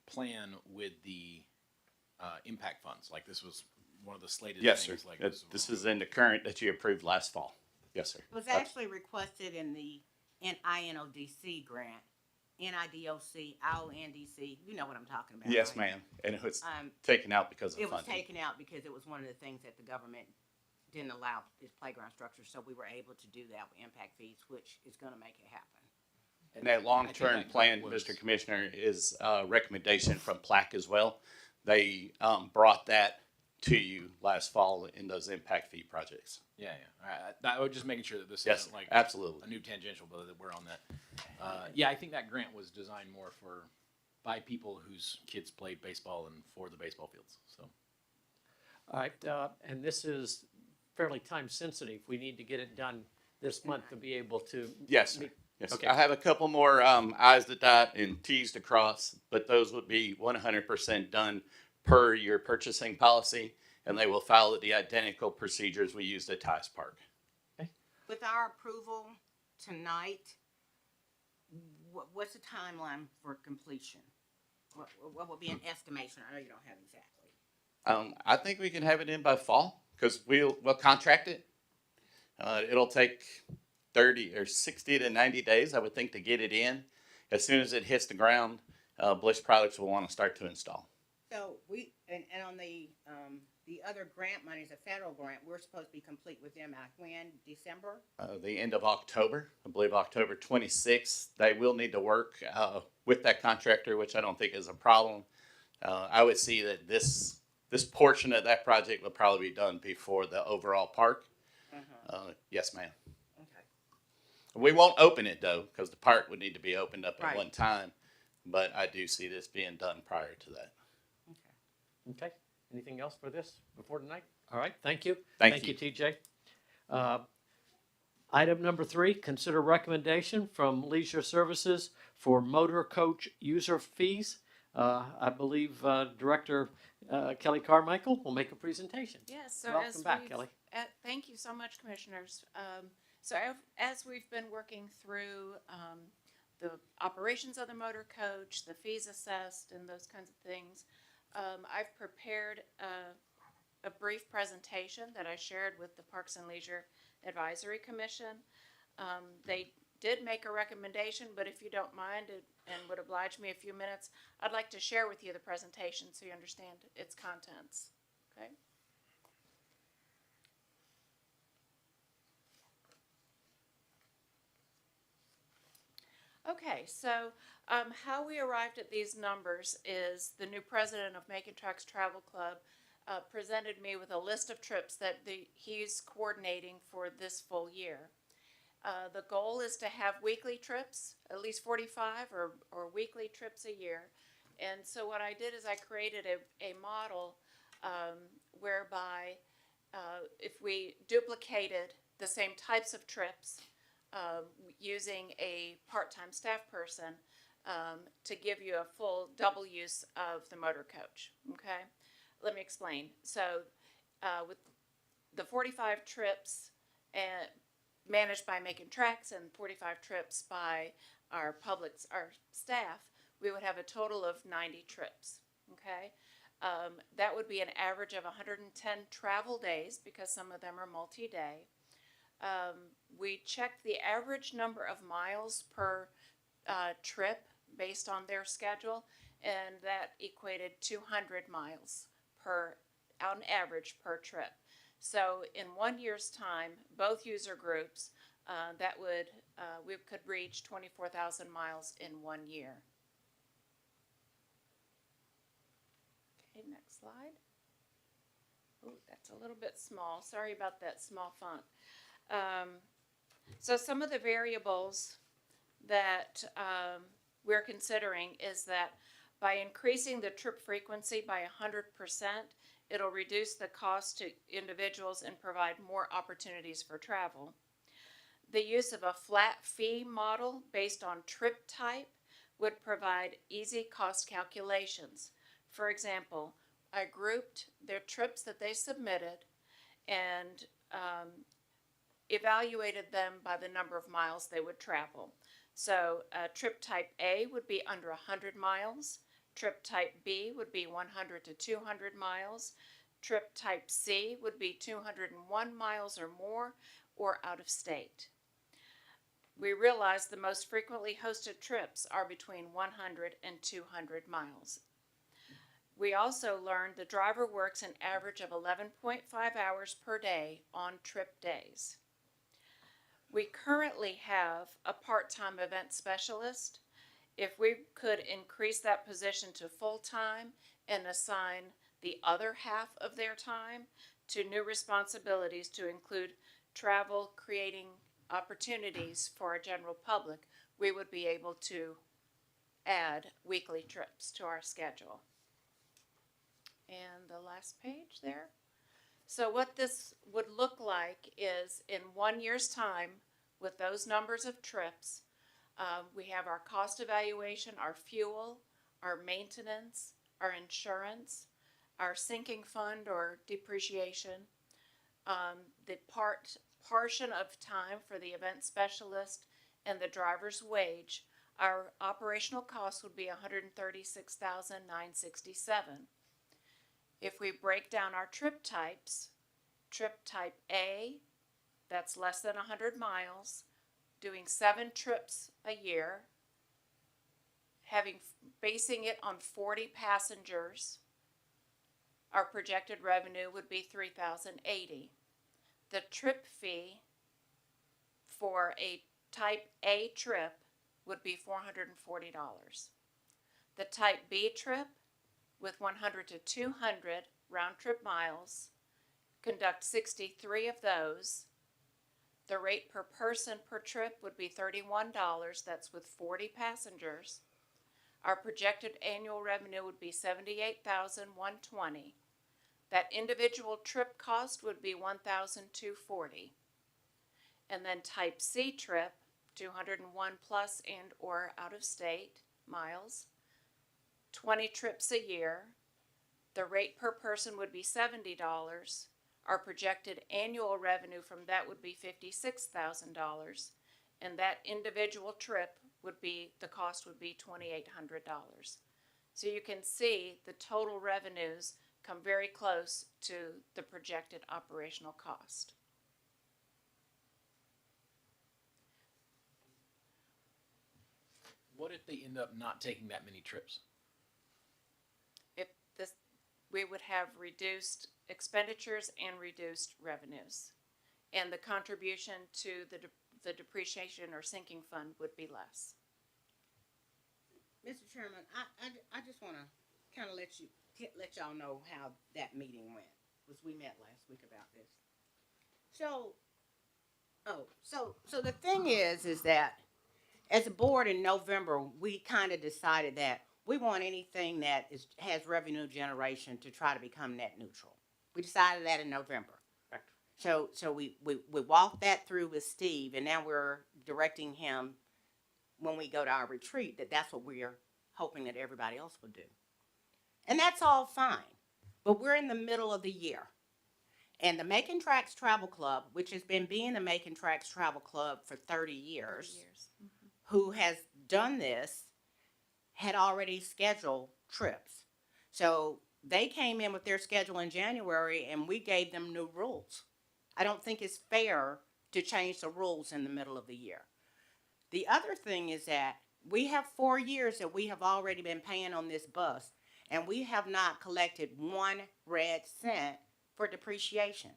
plan with the impact funds. Like, this was one of the slated Yes, sir. things. Like This is in the current that you approved last fall. Yes, sir. It was actually requested in the INODC grant, NIDOC, IONDC. You know what I'm talking about. Yes, right? ma'am. And it was taken out because of It was funding. taken out because it was one of the things that the government didn't allow this playground structure, so we were able to do that with impact fees, which is going to make it happen. And that long-term that plan, was- Mr. Commissioner, is a recommendation from PLAC as well. They brought that to you last fall in those impact fee projects. Yeah. I was just making sure that this Yes, isn't like absolutely. a new tangential, but that we're on that. Yeah, I think that grant was designed more by people whose kids played baseball and for the baseball fields. So. All right, and this is fairly time sensitive. We need to get it done this month to be able to. Yes, sir. meet- Yes, Okay. I have a couple more I's to dot and T's to cross, but those would be 100% done per your purchasing policy, and they will follow the identical procedures we used at Tice Park. With our approval tonight, what's the timeline for completion? What would be an estimation? I know you don't have exactly. I think we can have it in by fall because we'll contract it. It'll take 30 or 60 to 90 days, I would think, to get it in. As soon as it hits the ground, Bliss Products will want to start to install. So and on the other grant money is a federal grant, we're supposed to be complete with them at when, December? The end of October, I believe October 26th, they will need to work with that contractor, which I don't think is a problem. I would see that this portion of that project will probably be done before the overall park. Yes, ma'am. Okay. We won't open it though, because the park would need to be opened up at Right. one time. But I do see this being done prior to that. Okay, anything else for this before tonight? All right, thank you. Thank you, TJ. Item number 3, consider recommendation from Leisure Services for motor coach user fees. I believe Director Kelly Carmichael will make a presentation. Yes, so Welcome as back, we've- Kelly. Thank you so much, Commissioners. As we've been working through the operations of the motor coach, the fees assessed, and those kinds of things, I've prepared a brief presentation that I shared with the Parks and Leisure Advisory Commission. They did make a recommendation, but if you don't mind and would oblige me a few minutes, I'd like to share with you the presentation so you understand its contents. Okay? Okay, so how we arrived at these numbers is the new president of Macon Tracks Travel Club presented me with a list of trips that he's coordinating for this full year. The goal is to have weekly trips, at least 45 or weekly trips a year. And so what I did is I created a model whereby if we duplicated the same types of trips using a part-time staff person to give you a full double use of the motor coach, okay? Let me explain. So with the 45 trips managed by Macon Tracks and 45 trips by our staff, we would have a total of 90 trips, okay? That would be an average of 110 travel days because some of them are multi-day. We checked the average number of miles per trip based on their schedule, and that equated 200 miles on average per trip. So in 1 year's time, both user groups, we could reach 24,000 miles in 1 year. Okay, next slide. Oh, that's a little bit small. Sorry about that small font. So some of the variables that we're considering is that by increasing the trip frequency by 100%, it'll reduce the cost to individuals and provide more opportunities for travel. The use of a flat fee model based on trip type would provide easy cost calculations. For example, I grouped their trips that they submitted and evaluated them by the number of miles they would travel. So trip type A would be under 100 miles. Trip type B would be 100 to 200 miles. Trip type C would be 201 miles or more or out of state. We realize the most frequently hosted trips are between 100 and 200 miles. We also learned the driver works an average of 11.5 hours per day on trip days. We currently have a part-time event specialist. If we could increase that position to full-time and assign the other half of their time to new responsibilities to include travel, creating opportunities for our general public, we would be able to add weekly trips to our schedule. And the last page there. So what this would look like is in 1 year's time with those numbers of trips, we have our cost evaluation, our fuel, our maintenance, our insurance, our sinking fund or depreciation, the portion of time for the event specialist and the driver's wage. Our operational cost would be $136,967. If we break down our trip types, trip type A, that's less than 100 miles, doing 7 trips a year, basing it on 40 passengers, our projected revenue would be $3,080. The trip fee for a type A trip would be $440. The type B trip, with 100 to 200 round trip miles, conduct 63 of those. The rate per person per trip would be $31. That's with 40 passengers. Our projected annual revenue would be $78,120. That individual trip cost would be $1,240. And then type C trip, 201 plus and or out of state miles, 20 trips a year. The rate per person would be $70. Our projected annual revenue from that would be $56,000. And that individual trip the cost would be $2,800. So you can see the total revenues come very close to the projected operational cost. What if they end up not taking that many trips? We would have reduced expenditures and reduced revenues. And the contribution to the depreciation or sinking fund would be less. Mr. Chairman, I just want to kind of let y'all know how that meeting went. Was we met last week about this. So the thing is that as a board in November, we kind of decided that we want anything that has revenue generation to try to become net neutral. We decided that in November. Correct. So we walked that through with Steve, and now we're directing him when we go to our retreat that's what we're hoping that everybody else will do. And that's all fine. But we're in the middle of the year. And the Macon Tracks Travel Club, which has been being the Macon Tracks Travel Club for 30 years, who has done this, had already scheduled trips. So they came in with their schedule in January and we gave them new rules. I don't think it's fair to change the rules in the middle of the year. The other thing is that we have 4 years that we have already been paying on this bus, and we have not collected 1 red cent for depreciation.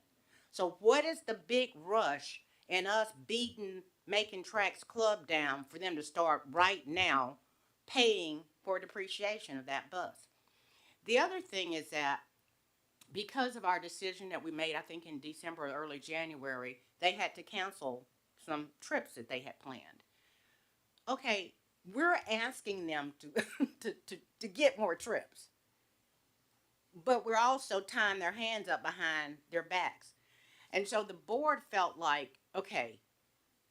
So what is the big rush in us beating Macon Tracks Club down for them to start right now paying for depreciation of that bus? The other thing is that because of our decision that we made, I think in December or early January, they had to cancel some trips that they had planned. Okay, we're asking them to get more trips, but we're also tying their hands up behind their backs. And so the board felt like, okay,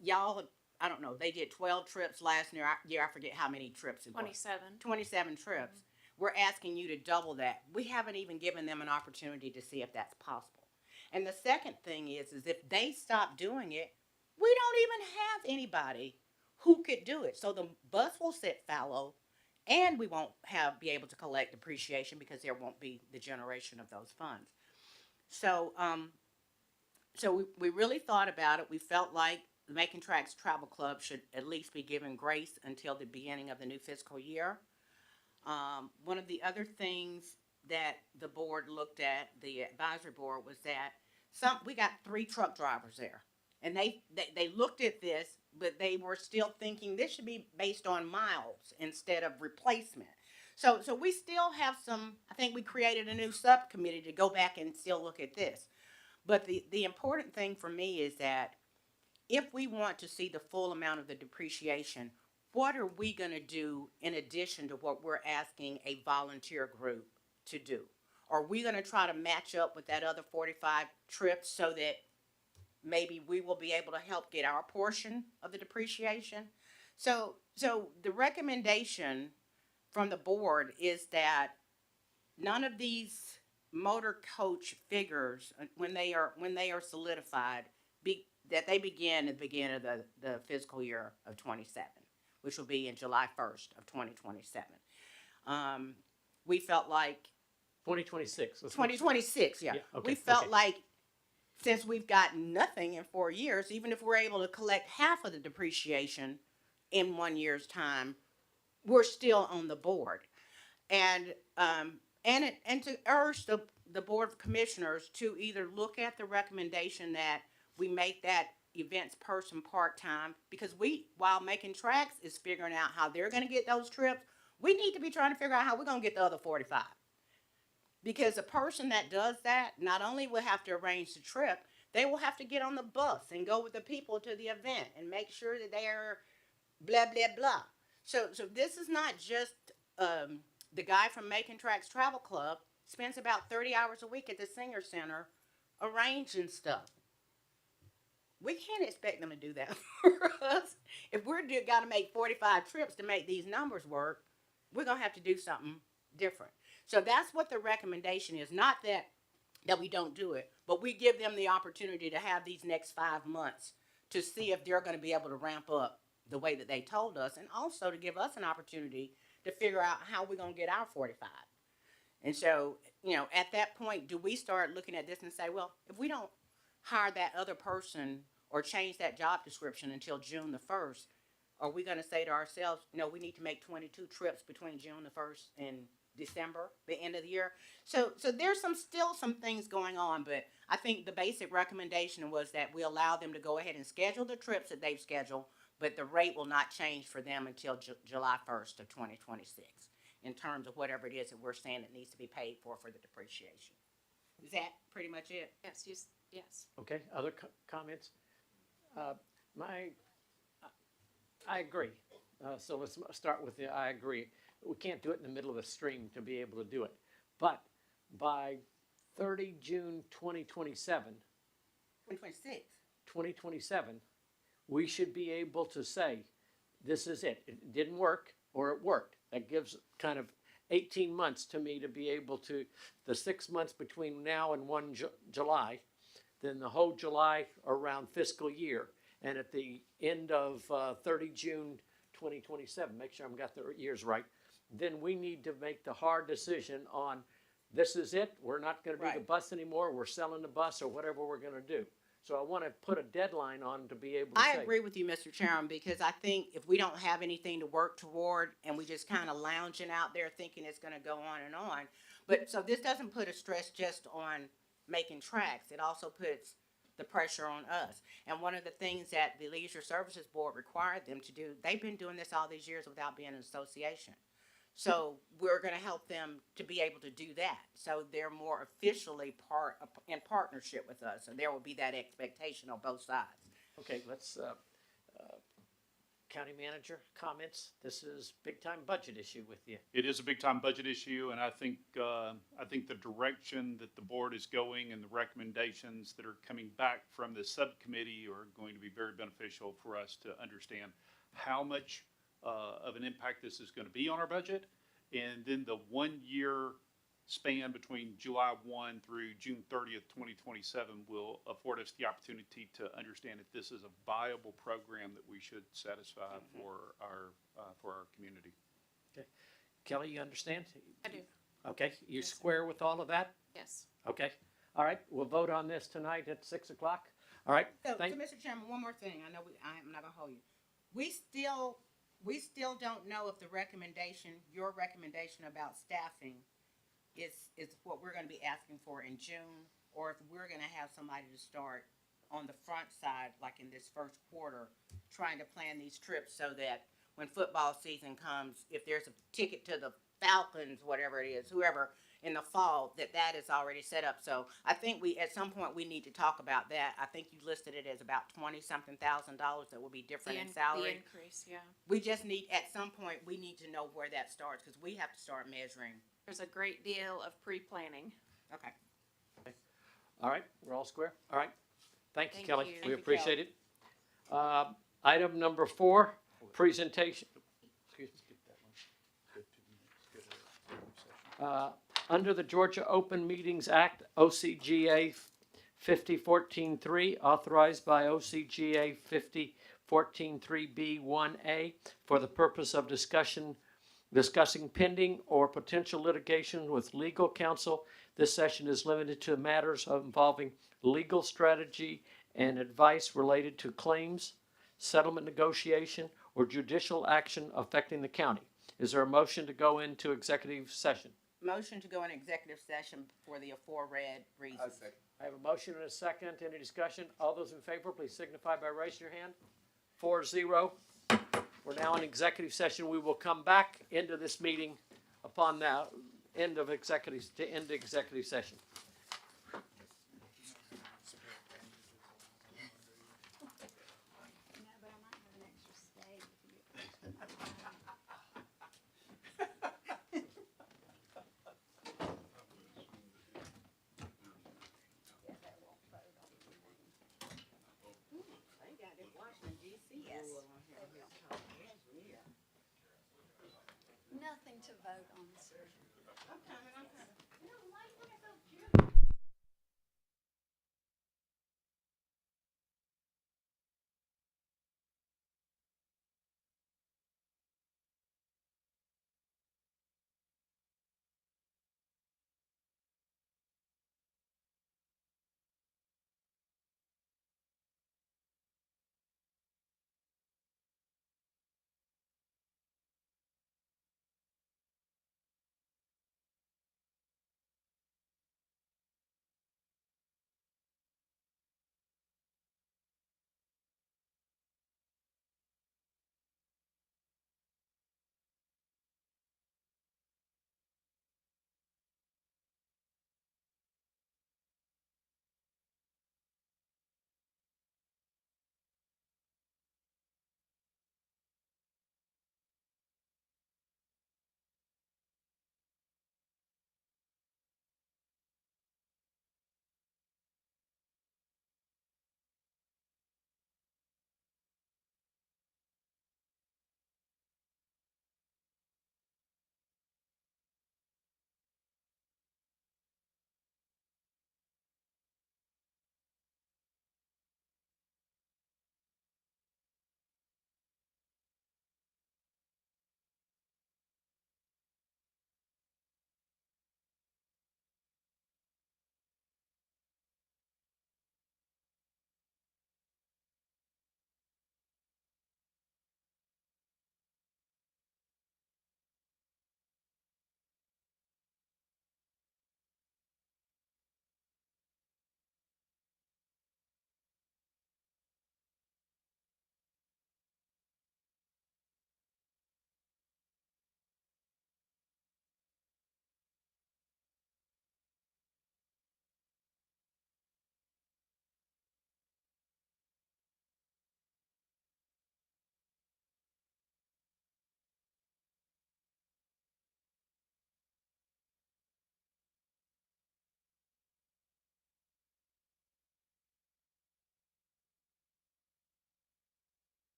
y'all, I don't know, they did 12 trips last year. I forget how many trips it was. 27 trips. We're asking you to double that. We haven't even given them an opportunity to see if that's possible. And the second thing is if they stop doing it, we don't even have anybody who could do it. So the bus will sit fallow, and we won't be able to collect depreciation because there won't be the generation of those funds. So, we really thought about it. We felt like the Macon Tracks Travel Club should at least be given grace until the beginning of the new fiscal year. One of the other things that the board looked at, the advisory board, was that we got 3 truck drivers there, and they looked at this, but they were still thinking this should be based on miles instead of replacement. So we still have some. I think we created a new subcommittee to go back and still look at this. But the important thing for me is that if we want to see the full amount of the depreciation, what are we going to do in addition to what we're asking a volunteer group to do? Are we going to try to match up with that other 45 trips so that maybe we will be able to help get our portion of the depreciation? So the recommendation from the board is that none of these motor coach figures, when they are solidified, that they begin at the beginning of the fiscal year of 27, which will be in July 1st of 2027. We felt like 2026. 2026, yeah. Okay, We felt okay. like since we've gotten nothing in 4 years, even if we're able to collect half of the depreciation in 1 year's time, we're still on the board. And to urge the Board of Commissioners to either look at the recommendation that we make that events person part-time, because while Making Tracks is figuring out how they're gonna get those trips, we need to be trying to figure out how we're gonna get the other 45. Because a person that does that not only will have to arrange the trip, they will have to get on the bus and go with the people to the event and make sure that they are blah, blah, blah. So this is not just, the guy from Making Tracks Travel Club spends about 30 hours a week at the Senior Center arranging stuff. We can't expect them to do that for us. If we're got to make 45 trips to make these numbers work, we're going to have to do something different. So that's what the recommendation is. Not that we don't do it, but we give them the opportunity to have these next 5 months to see if they're going to be able to ramp up the way that they told us, and also to give us an opportunity to figure out how we're going to get our 45. And so, at that point, do we start looking at this and say, well, if we don't hire that other person or change that job description until June the 1st, are we going to say to ourselves, no, we need to make 22 trips between June the 1st and December, the end of the year? So there's still some things going on, but I think the basic recommendation was that we allow them to go ahead and schedule the trips that they've scheduled, but the rate will not change for them until July 1st of 2026 in terms of whatever it is that we're saying that needs to be paid for the depreciation. Is that pretty much it? Yes, yes. Okay, other comments? I agree. So let's start with I agree. We can't do it in the middle of a stream to be able to do it. But by 30 June 2027, 2027, we should be able to say, this is it. It didn't work or it worked. That gives kind of 18 months to me to be able to, the 6 months between now and 1 July, then the whole July around fiscal year. And at the end of 30 June 2027, make sure I've got the years right, then we need to make the hard decision on, this is it. We're not going to do the bus anymore. We're selling the bus or whatever we're going to do. So I want to put a deadline on to be able to say. I agree with you, Mr. Chairman, because I think if we don't have anything to work toward and we just kind of lounging out there thinking it's going to go on and on. But so this doesn't put a stress just on Making Tracks. It also puts the pressure on us. And one of the things that the Leisure Services Board required them to do, they've been doing this all these years without being an association. So we're going to help them to be able to do that. So they're more officially in partnership with us. And there will be that expectation on both sides. Okay, let's, County Manager, comments. This is big time budget issue with you. It is a big time budget issue, and I think the direction that the board is going and the recommendations that are coming back from the subcommittee are going to be very beneficial for us to understand how much of an impact this is going to be on our budget, and then the 1 year span between July 1 through June 30th, 2027 will afford us the opportunity to understand if this is a viable program that we should satisfy for our community. Okay, Kelly, you understand? I do. Okay, you Yes, sir. square with all of that? Yes. Okay, all right, we'll vote on this tonight at 6 o'clock. All right, So, Mr. Chairman, one more thing. I know I'm not gonna hold you. We still don't know if your recommendation about staffing is what we're gonna be asking for in June, or if we're gonna have somebody to start on the front side, like in this first quarter, trying to plan these trips so that when football season comes, if there's a ticket to the Falcons, whatever it is, whoever, in the fall, that is already set up. So I think at some point we need to talk about that. I think you listed it as about $20-something thousand that will be different in salary. The increase, yeah. We just need, at some point, we need to know where that starts, because we have to start measuring. There's a great deal of pre-planning. Okay. all right, we're all square? All right, thank you, Thank Kelly. you. We Thank you, appreciate it. Item number 4, presentation. Excuse me. Under the Georgia Open Meetings Act, OCGA 5014-3, authorized by OCGA 5014-3B1A for the purpose of discussion discussing pending or potential litigation with legal counsel. This session is limited to matters involving legal strategy and advice related to claims, settlement negotiation, or judicial action affecting the county. Is there a motion to go into executive session? Motion to go in executive session for the aforeread reasons. I have a motion and a second. Any discussion? All those in favor, please signify by raising your hand. 4-0. We're now in executive session. We will come back into this meeting upon the end of executive session. No, but I might have an extra stay if you get. They got it Washington DC. Yes. Nothing to vote on, sir. I'm coming.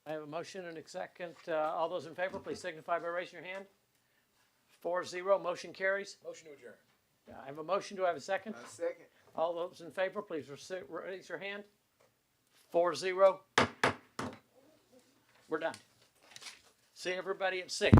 I have a motion and a second. All those in favor, please signify by raising your hand. 4-0, motion carries. Motion to adjourn. I have a motion. Do I have a second? Second. All those in favor, please raise your hand. 4-0. We're done. See everybody at 6.